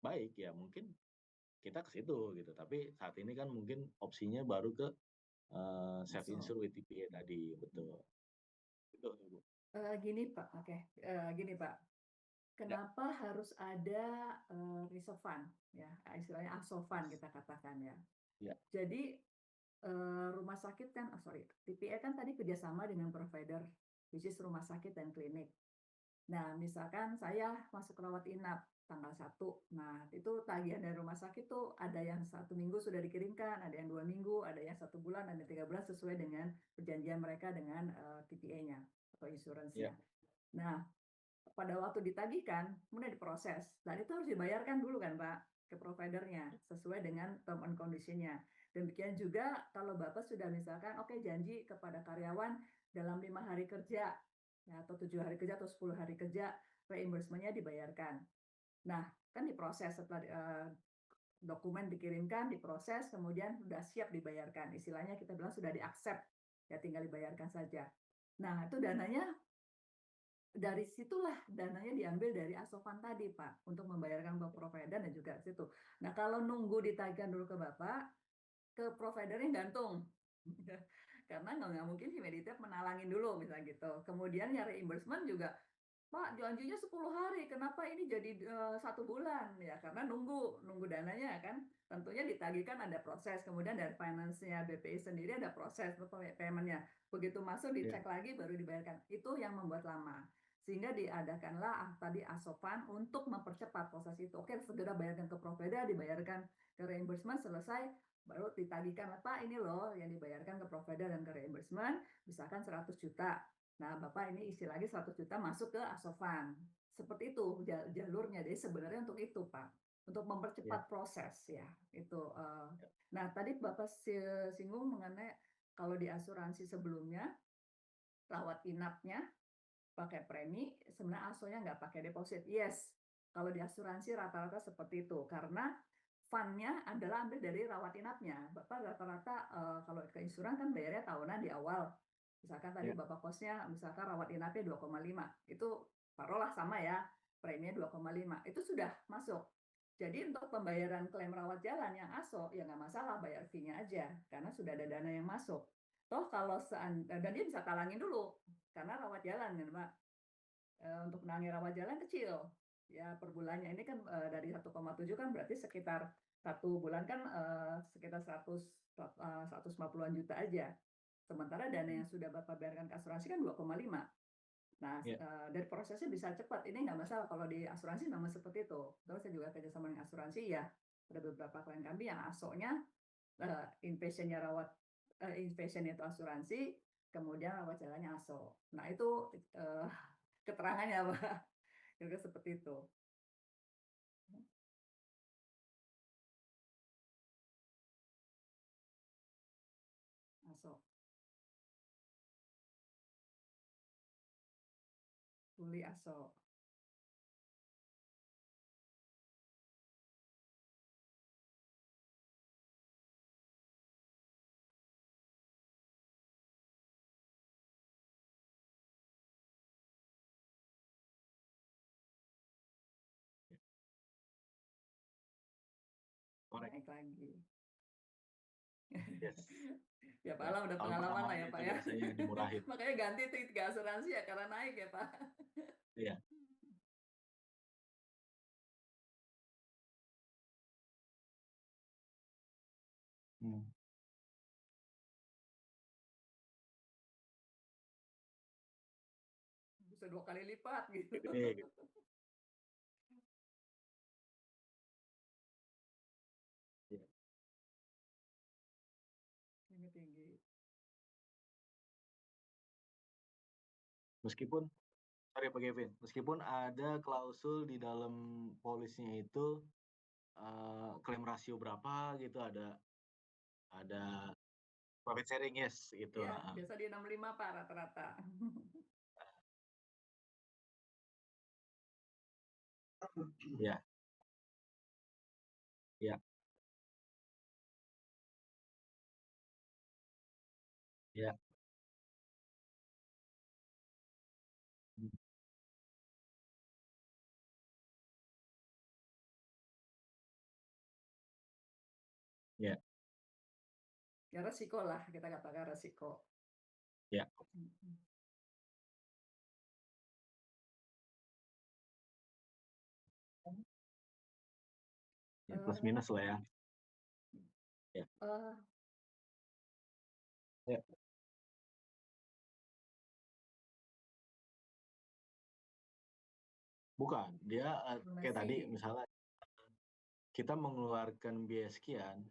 baik ya mungkin kita ke situ gitu, tapi saat ini kan mungkin opsinya baru ke, self langsung. insure with TPA tadi, betul. Itu Ibu. Gini Pak, oke, gini Pak, Ya, kenapa harus ada, reserve fund ya, istilahnya ASOFan kita katakan ya. ya, Jadi, rumah sakit kan sorry, TPA kan tadi kerjasama dengan provider, which is rumah sakit dan klinik. Nah, misalkan saya masuk rawat inap tanggal 1, nah itu tagihan dari rumah sakit tuh ada yang 1 minggu sudah dikirimkan, ada yang 2 minggu, ada yang 1 bulan, ada yang 3 bulan sesuai dengan perjanjian mereka dengan TPA-nya atau ya, insurance-nya. Nah, pada waktu ditagihkan, kemudian diproses, dan itu harus dibayarkan dulu kan Pak ke providernya sesuai dengan term and condition-nya. Demikian juga kalau Bapak sudah misalkan oke janji kepada karyawan dalam 5 hari kerja ya, atau 7 hari kerja atau 10 hari kerja reimbursement-nya dibayarkan. Nah, kan diproses setelah dokumen dikirimkan, diproses, kemudian sudah siap dibayarkan. Istilahnya kita bilang sudah di-accept, ya tinggal dibayarkan saja. Nah, itu dananya dari situlah dananya diambil dari Asofan tadi, Pak, untuk membayarkan ke provider dan juga situ. Nah, kalau nunggu ditagihkan dulu ke Bapak, ke providernya gantung. Karena nggak mungkin si Meditech menalangin dulu misalnya gitu. Kemudian nyari reimbursement juga, Pak, janjinya 10 hari, kenapa ini jadi 1 bulan? Ya, karena nunggu, nunggu dananya kan. Tentunya ditagihkan ada proses, kemudian dari finance-nya BPI sendiri ada proses payment-nya. Begitu masuk ya, dicek lagi baru dibayarkan. Itu yang membuat lama. Sehingga diadakanlah tadi ASOFAN untuk mempercepat proses itu. Oke, segera bayarkan ke provider, dibayarkan ke reimbursement, selesai, baru ditagihkan, Pak ini loh yang dibayarkan ke provider dan ke reimbursement, misalkan 100 juta. Nah, Bapak ini isi lagi 100 juta masuk ke Asofan. Seperti itu jalurnya. Jadi sebenarnya untuk itu, Pak. Untuk ya, mempercepat proses ya. Itu. ya, Nah, tadi Bapak singgung mengenai kalau di asuransi sebelumnya rawat inapnya pakai premi, sebenarnya asonya nggak pakai deposit. Yes, kalau di asuransi rata-rata seperti itu karena fund-nya adalah ambil dari rawat inapnya. Bapak rata-rata kalau ke insuran kan bayarnya tahunan di awal. Misalkan tadi Ya. Bapak kosnya misalkan rawat inapnya 2,5. Itu taruhlah sama ya, preminya 2,5. Itu sudah masuk. Jadi untuk pembayaran klaim rawat jalan yang ASO ya nggak masalah, bayar fee-nya aja karena sudah ada dana yang masuk. Toh kalau dan dia bisa talangin dulu karena rawat jalan kan Pak. Untuk menangani rawat jalan kecil ya per bulannya ini kan dari 1,7 kan berarti sekitar satu bulan kan sekitar 150-an juta aja. Sementara dana yang sudah Bapak bayarkan ke asuransi kan 2,5. Nah, Ya. dari prosesnya bisa cepat. Ini nggak masalah kalau di asuransi memang seperti itu. Terus saya juga kerjasama dengan asuransi ya. Ada beberapa klien kami yang ASO-nya inpatient-nya inpatient itu asuransi, kemudian rawat jalannya ASO. Nah, itu keterangannya Pak. Juga seperti itu. ASO. Tuli ASO. Korek. Naik lagi. Yes. Ya Pak Ya, Alam udah tahun pengalaman lah pertamanya ya itu Pak ya. biasanya dimurahin. Makanya ganti tuh 3 asuransi ya karena naik ya Pak. Iya. Hmm. Bisa 2 kali lipat gitu. Gede gitu. Iya. Ini tinggi. Meskipun sorry Pak Kevin, meskipun ada klausul di dalam polisnya itu klaim rasio berapa gitu, ada profit sharing, yes gitu. Ya, biasa di 65 Pak rata-rata. Ya, ya, ya. Hmm. Ya, Ya resiko lah, kita katakan resiko. ya, ya plus Eh, minus lah ya. Ya, eh, ya. Bukan, dia kayak tadi Informasi. misalnya kita mengeluarkan biaya sekian,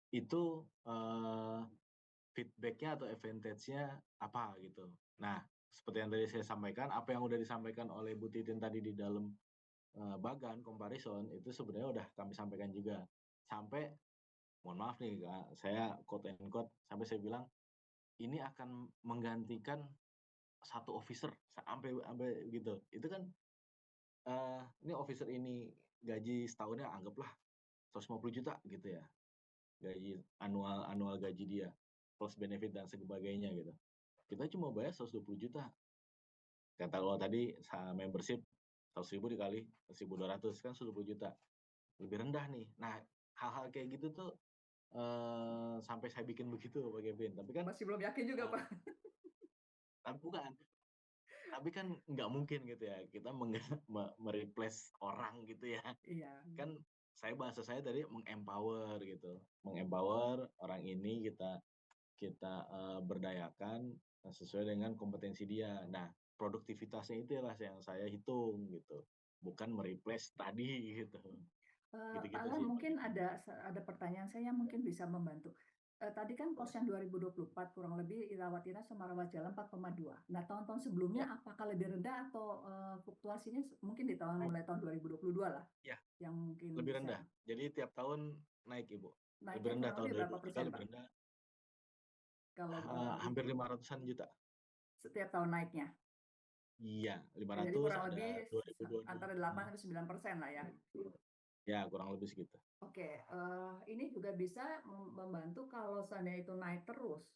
itu feedback-nya atau advantage-nya apa gitu. Nah, seperti yang tadi saya sampaikan, apa yang udah disampaikan oleh Bu Titin tadi di dalam bagan comparison itu sebenarnya udah kami sampaikan juga. Sampai mohon maaf nih Kak, saya quote and quote sampai saya bilang ini akan menggantikan satu officer sampai sampai gitu. Itu kan ini officer ini gaji setahunnya anggaplah 150 juta gitu ya. Gaji annual gaji dia plus benefit dan sebagainya gitu. Kita cuma bayar 120 juta. Kata lo tadi membership 100.000 dikali 1.200 kan 120 juta. Lebih rendah nih. Nah, hal-hal kayak gitu tuh sampai saya bikin begitu Pak Kevin. Tapi kan Masih belum yakin juga Pak. tapi bukan. Tapi kan nggak mungkin gitu ya kita mereplace orang gitu ya. Iya. Kan bahasa saya tadi mengempower gitu. Mengempower orang ini kita berdayakan sesuai dengan kompetensi dia. Nah, produktivitasnya itulah yang saya hitung gitu. Bukan mereplace tadi gitu. Pak Gitu-gitu Alam sih Pak mungkin Kevin. ada pertanyaan saya yang mungkin bisa membantu. Tadi kan Boleh. kos yang 2024 kurang lebih rawat inap sama rawat jalan 4,2. Nah, tahun-tahun sebelumnya Ya, apakah lebih rendah atau fluktuasinya mungkin di naik. mulai tahun 2022 lah Ya, yang mungkin lebih bisa rendah. Jadi tiap tahun naik Ibu. Lebih naiknya rendah kurang tahun lebih berapa 2023 persen lebih Pak? rendah. Kalau Hampir 500-an juta. setiap tahun naiknya? Iya, Jadi 500 kurang ada lebih 2022. antara 8 sampai 9% lah ya. Ya kurang lebih segitu. Oke, ini juga bisa membantu kalau seandainya itu naik terus,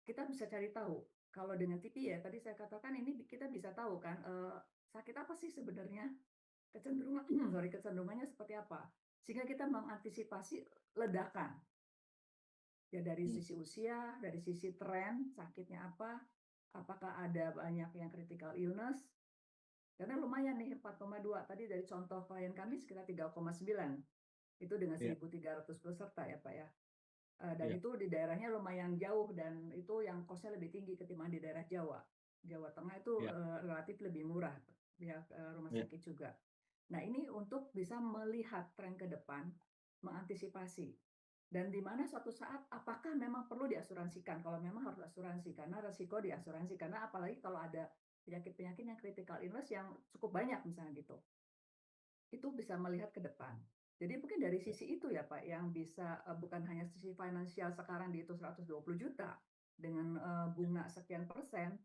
kita bisa cari tahu. Kalau dengan TP ya, tadi saya katakan ini kita bisa tahu kan, sakit apa sih sebenarnya, kecenderungan sorry, kecenderungannya seperti apa. Sehingga kita mengantisipasi ledakan. Ya dari Hmm. sisi usia, dari sisi tren, sakitnya apa, apakah ada banyak yang critical illness, karena lumayan nih 4,2 tadi dari contoh klien kami sekitar 3,9 itu dengan Iya, 1.300 peserta ya Pak ya. Dan iya, itu di daerahnya lumayan jauh dan itu yang kosnya lebih tinggi ketimbang di daerah Jawa. Jawa Tengah itu iya, relatif lebih murah pihak rumah iya, sakit juga. Nah ini untuk bisa melihat tren ke depan, mengantisipasi. Dan di mana suatu saat apakah memang perlu diasuransikan? Kalau memang harus asuransi karena resiko diasuransi karena apalagi kalau ada penyakit-penyakit yang critical illness yang cukup banyak misalnya gitu. Itu bisa melihat ke depan. Jadi mungkin dari iya, sisi itu ya Pak, yang bisa bukan hanya sisi finansial sekarang dihitung 120 juta dengan bunga sekian persen,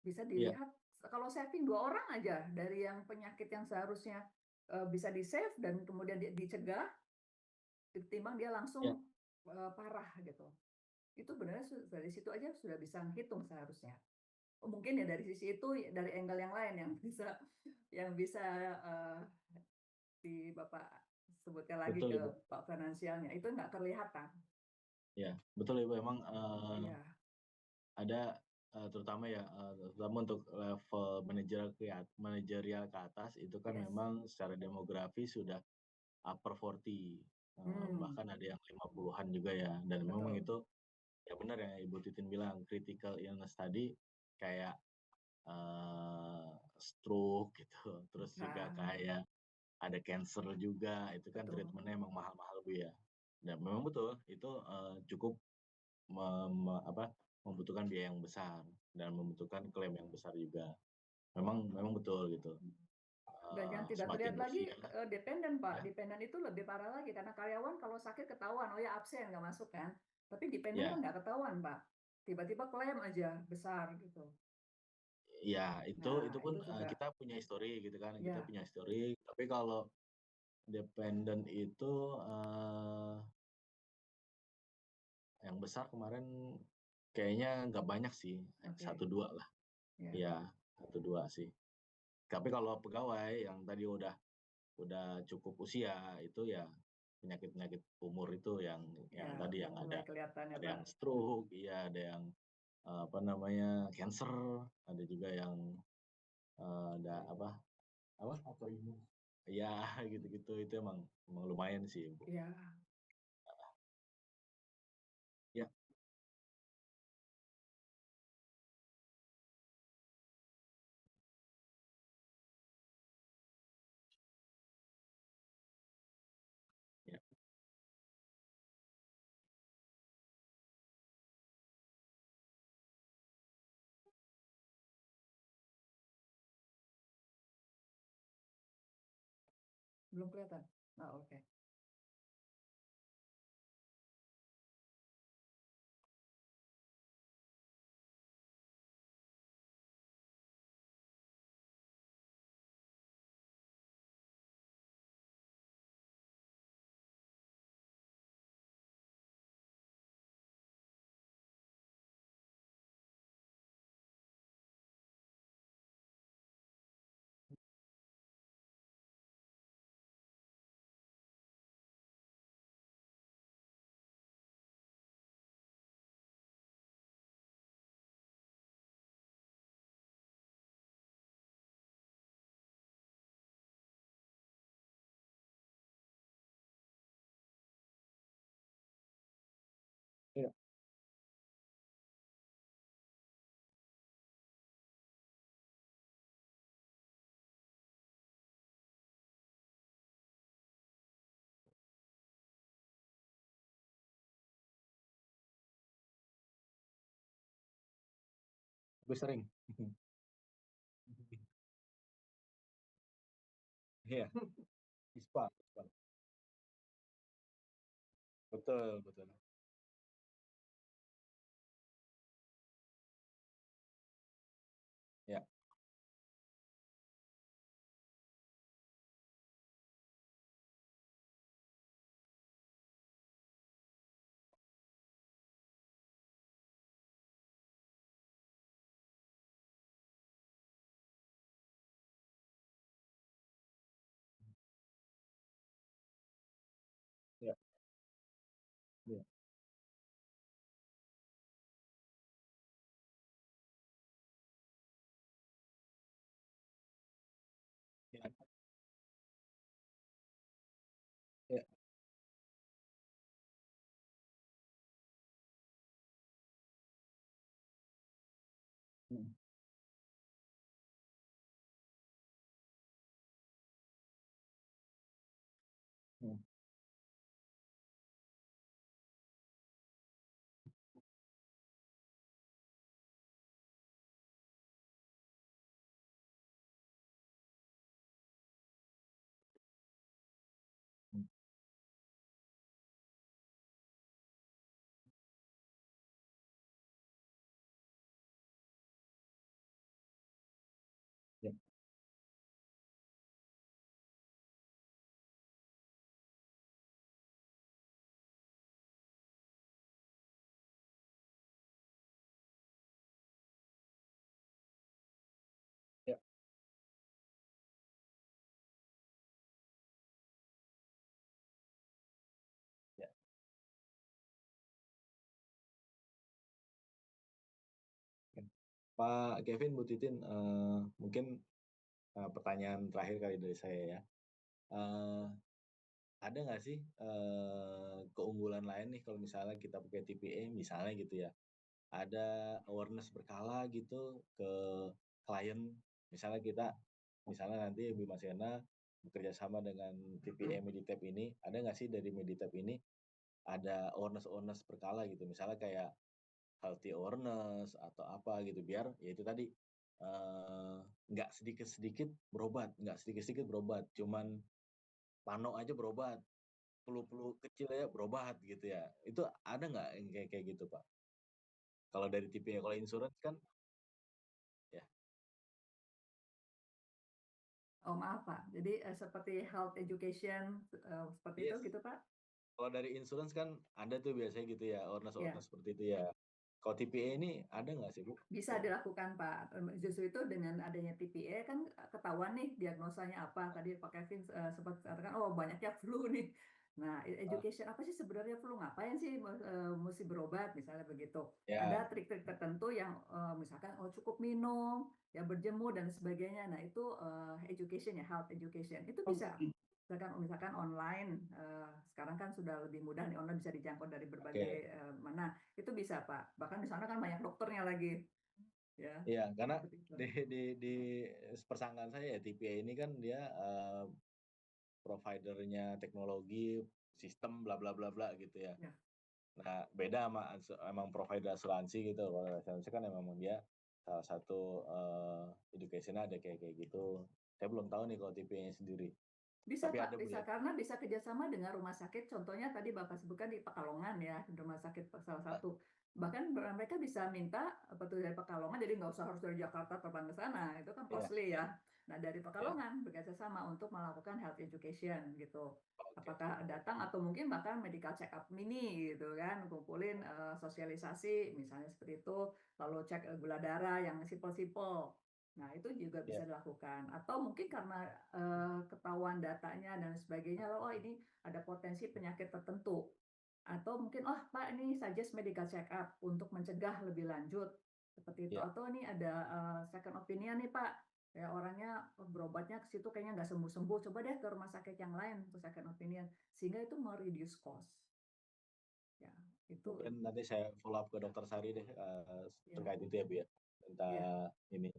bisa iya, dilihat kalau saving 2 orang aja dari yang penyakit yang seharusnya bisa di-save dan kemudian dicegah, ketimbang dia iya, langsung parah gitu. Itu sebenarnya dari situ aja sudah bisa hitung seharusnya. Oh, mungkin ya dari sisi itu, dari angle yang lain yang bisa eh, di Bapak sebutkan lagi betul ke Ibu. Pak finansialnya, itu nggak kelihatan. Ya, betul Ibu. Emang Iya, ada terutama ya, terutama untuk level manajerial ke atas itu kan yes. memang secara demografi sudah upper 40, Hmm, bahkan ada yang 50-an juga ya. Dan memang betul. itu ya benar yang Ibu Titin bilang, critical illness tadi kayak stroke gitu, terus juga Nah, kayak ada cancer juga, itu kan betul. treatment-nya emang mahal-mahal Bu ya. Dan memang betul itu cukup me me apa, membutuhkan biaya yang besar dan membutuhkan klaim yang besar juga. Memang memang betul gitu, Dan yang tidak semakin terlihat lagi usia dependen Pak, ya, dependen itu lebih parah lagi karena karyawan kalau sakit ketahuan, oh ya absen nggak masuk kan. Tapi dependen kan ya, nggak ketahuan Pak. Tiba-tiba klaim aja besar gitu. ya itu Nah, pun, itu juga kita punya histori gitu kan, kita ya, punya histori, tapi kalau dependen itu, yang besar kemarin kayaknya nggak banyak sih, oke. 1, 2 lah. Ya, Iya, 1, 2 sih. Tapi kalau pegawai yang tadi udah cukup usia, itu ya penyakit-penyakit umur itu yang ya tadi udah yang mulai kelihatan ya ada Pak. yang stroke, iya, ada yang, apa namanya, cancer, ada juga yang, ada apa apa, autoimun. Iya, gitu-gitu, itu emang emang lumayan sih, Bu. Ya, Iya, iya. belum kelihatan. Oh, oke. Iya, gue sering. Iya, ISPA ISPA. Betul betul. Ya, Mhm. Mhm. Mhm. Ya, ya, ya. Oke. Pak Kevin, Bu Titin, mungkin, pertanyaan terakhir kali dari saya ya. Eee, ada nggak sih, keunggulan lain nih kalau misalnya kita pakai TPA misalnya gitu ya, ada awareness berkala gitu ke klien, misalnya kita misalnya nanti Bu Masena bekerja sama dengan TPA Meditab ini, ada nggak sih dari Meditab ini ada awareness-awareness berkala gitu, misalnya kayak healthy awareness atau apa gitu, biar ya itu tadi, eee, nggak sedikit-sedikit berobat, nggak sedikit-sedikit berobat, cuman pano aja berobat, flu-flu kecil aja berobat gitu ya. Itu ada nggak yang kayak kayak gitu, Pak? Kalau dari TPA, kalau insurance kan ya, Oh maaf Pak, jadi, seperti health education, seperti itu yes. gitu Pak? Kalau dari insurance kan ada tuh biasanya gitu ya, Ya. awareness-awareness seperti itu ya. Kalau TPA ini ada nggak sih, Bu? Bisa Kira-kira? dilakukan, Pak. Justru itu dengan adanya TPA kan ketahuan nih diagnosanya apa. Tadi Pak Kevin sempat katakan, oh banyaknya flu nih. Nah, Heeh, education apa sih sebenarnya flu? Ngapain sih mesti berobat misalnya begitu. Ada ya, trik-trik tertentu yang misalkan oh cukup minum, ya berjemur dan sebagainya. Nah, itu education ya, health education. Itu bisa misalkan online sekarang kan sudah lebih mudah nih online bisa dijangkau dari berbagai oke. mana itu bisa Pak bahkan di sana kan banyak dokternya lagi. Ya, Iya, karena seperti itu. di persangkaan saya ya TPA ini kan dia, provider-nya teknologi, sistem bla bla bla bla gitu ya. Ya, Nah, beda sama emang provider asuransi gitu. Kalau asuransi kan emang dia salah satu, education ada kayak kayak gitu. Saya belum tahu nih kalau TPA-nya sendiri, bisa tapi ada Pak, Bu bisa ya? karena bisa kerjasama dengan rumah sakit. Contohnya tadi Bapak sebutkan di Pekalongan ya, rumah sakit salah Heeh, satu. Bahkan mereka bisa minta apa tuh dari Pekalongan, jadi nggak usah harus dari Jakarta terbang ke sana, itu kan iya, costly iya, ya. Nah dari iya. Pekalongan bekerja sama untuk melakukan health education gitu. Oke, Apakah datang atau mungkin bahkan medical check up mini gitu kan, kumpulin sosialisasi misalnya seperti itu, lalu cek gula darah yang simpel-simpel. Nah, itu juga iya, bisa dilakukan. Atau mungkin karena ketahuan datanya dan sebagainya, oh ini ada potensi penyakit tertentu. Atau mungkin, oh Pak ini suggest medical check up untuk mencegah lebih lanjut. Seperti itu. iya, Atau ini ada second opinion nih Pak. Ya orangnya berobatnya ke situ kayaknya nggak sembuh-sembuh. Coba deh ke rumah sakit yang lain untuk second opinion. Sehingga itu mereduce cost. Ya, itu mungkin nanti saya follow up ke Dokter Sari deh, ya, terkait itu ya, Bu, ya? Minta ya. ini,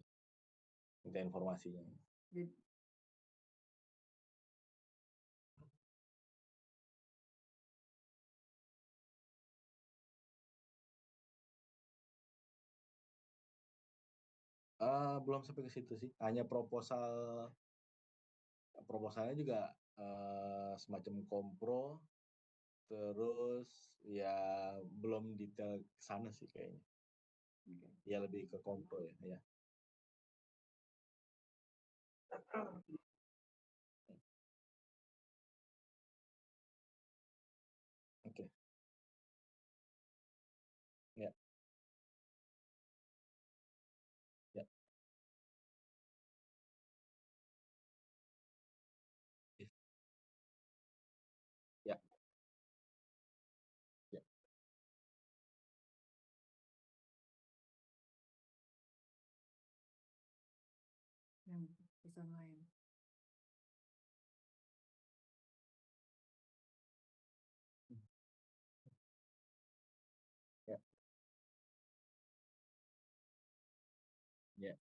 minta informasinya. Jadi, Belum sampai ke situ sih, hanya proposalnya juga, semacam kompro, terus ya belum detail ke sana sih kayaknya. oke. Ya lebih ke kompro ya, ya. Oke, ya, ya, iya, ya, ya, Yang pesan lain. mmm, ya, Ya, ya.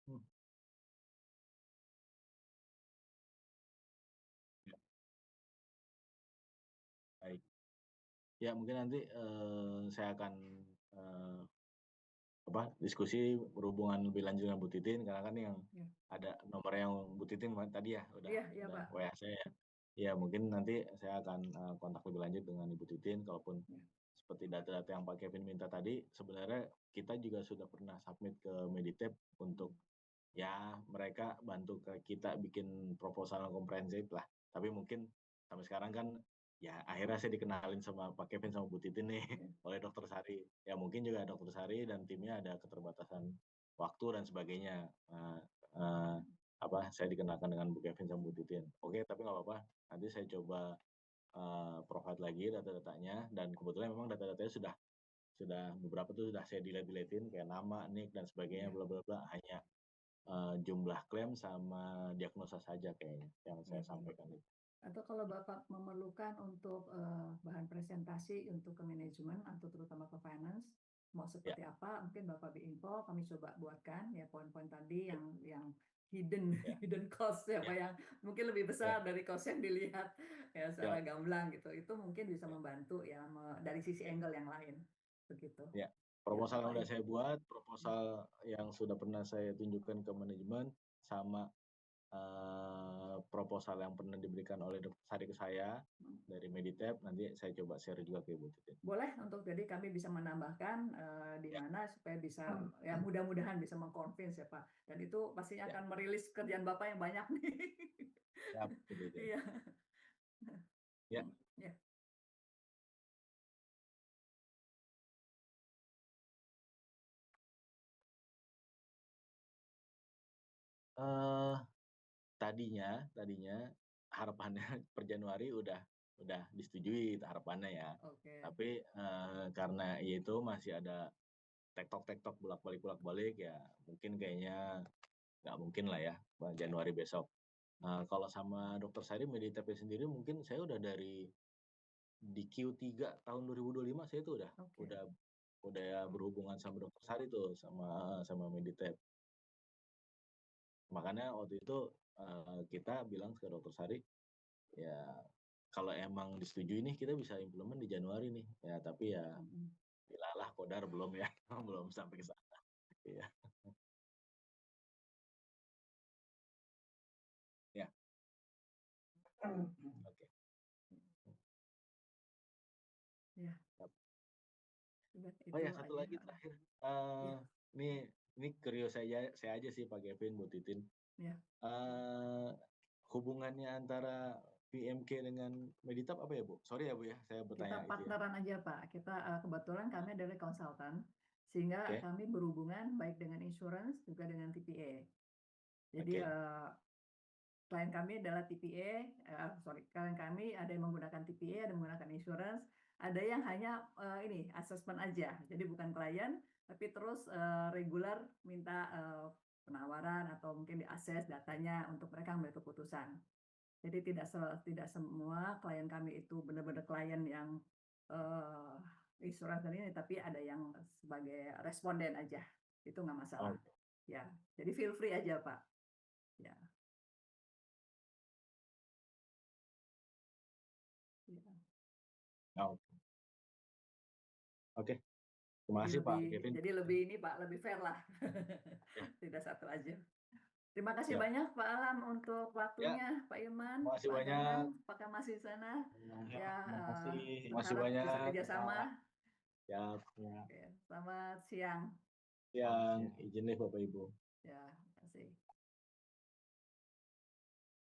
Hmm, ya, baik. Ya mungkin nanti, saya akan, eee, diskusi berhubungan lebih lanjut dengan Bu Titin, karena kan yang Ya. ada nomor yang Bu Titin tadi ya, Iya iya, udah Pak. WA saya ya. Ya mungkin nanti saya akan, kontak lebih lanjut dengan Ibu Titin, kalaupun Ya. seperti data-data yang Pak Kevin minta tadi, sebenarnya kita juga sudah pernah submit ke Meditep untuk, ya mereka bantu ke kita bikin proposal yang komprehensif lah. Tapi mungkin sampai sekarang kan, ya akhirnya saya dikenalin sama Pak Kevin sama Bu Titin nih Ya. oleh Dokter Sari. Ya mungkin juga Dokter Sari dan timnya ada keterbatasan waktu dan sebagainya. Eee, saya dikenalkan dengan Bu Kevin sama Bu Titin. Oke, tapi nggak apa-apa, nanti saya coba, provide lagi data-datanya, dan kebetulan memang data-datanya sudah beberapa tuh sudah saya delete-deletin kayak nama, NIK, dan sebagainya Ya. bla bla bla, hanya jumlah klaim sama diagnosa saja kayaknya yang Ya, saya ya. sampaikan itu. Atau kalau Bapak memerlukan untuk, bahan presentasi untuk ke manajemen atau terutama ke finance, mau Ya, seperti apa, mungkin Bapak info, kami coba buatkan ya poin-poin tadi yang hidden ya, hidden cost ya, Pak, ya, yang mungkin lebih ya, besar dari cost yang dilihat ya secara siap, gamblang gitu. Itu mungkin bisa ya, membantu ya dari sisi ya, angle yang lain, begitu. ya. Ya Proposal yang Bapak udah ya. saya buat, proposal yang sudah pernah saya tunjukkan ke manajemen, sama proposal yang pernah diberikan oleh Dokter Sari ke saya dari Meditep, nanti saya coba share juga ke Ibu Titin. Boleh untuk jadi kami bisa menambahkan, di Ya, mana supaya bisa ya mudah-mudahan bisa meng-convince ya, Pak, dan itu pastinya ya, akan merilis kerjaan Bapak yang banyak nih. siap, Bu Titin. Iya. Ya, Ya. eee, tadinya harapannya per Januari udah disetujui harapannya ya. Oke. Tapi, karena itu masih ada tektok-tektok bolak-balik ya, mungkin kayaknya nggak mungkin lah ya, Januari besok. Kalau sama Dokter Sari Meditep sendiri mungkin saya udah di Q3 tahun 2025 saya tuh Oke. udah udah berhubungan sama Dokter Sari tuh, sama Meditep. Makanya waktu itu, kita bilang ke Dokter Sari, ya kalau emang disetujui nih kita bisa implement di Januari nih, ya tapi ya Mhm. ilalah kodar belum ya, belum sampai ke sana. Iya, ya, oke. Ya, Siap. sudah Oh itu ya, satu aja, lagi terakhir, ya, ini curious saya aja sih Pak Kevin, Bu Titin, ya. eee, hubungannya antara PMK dengan Meditap apa ya, Bu? Sorry ya, Bu, ya, saya Kita bertanya itu ya. partneran aja, Pak. Kita, kebetulan kami dari konsultan, sehingga Oke, kami berhubungan baik dengan insurance juga dengan TPA. Jadi, oke, klien kami adalah TPA, klien kami ada yang menggunakan TPA, ada yang menggunakan insurance, ada yang hanya ini assessment aja. Jadi bukan klien, tapi terus regular minta penawaran atau mungkin diakses datanya untuk mereka ambil keputusan. Jadi tidak semua klien kami itu benar-benar klien yang eh, insurance dan ini, tapi ada yang sebagai responden aja. Itu nggak masalah. oke, Ya, jadi feel free aja, Pak. Ya, ya. oke, oke. Terima Jadi kasih Pak lebih Kevin. jadi lebih ini Pak, lebih fair lah. Ya, Tidak satu aja. Terima kasih siap. banyak Pak Alam untuk Ya, waktunya, Pak Irman, terima kasih Pak banyak. Danang, apakah masih di sana? Ya, Ya, terima kasih. Terima kasih berharap bisa banyak. Pak. kerjasama. Ya, Ya. Oke, selamat siang. yang izin nih Bapak Ibu. Ya, terima kasih.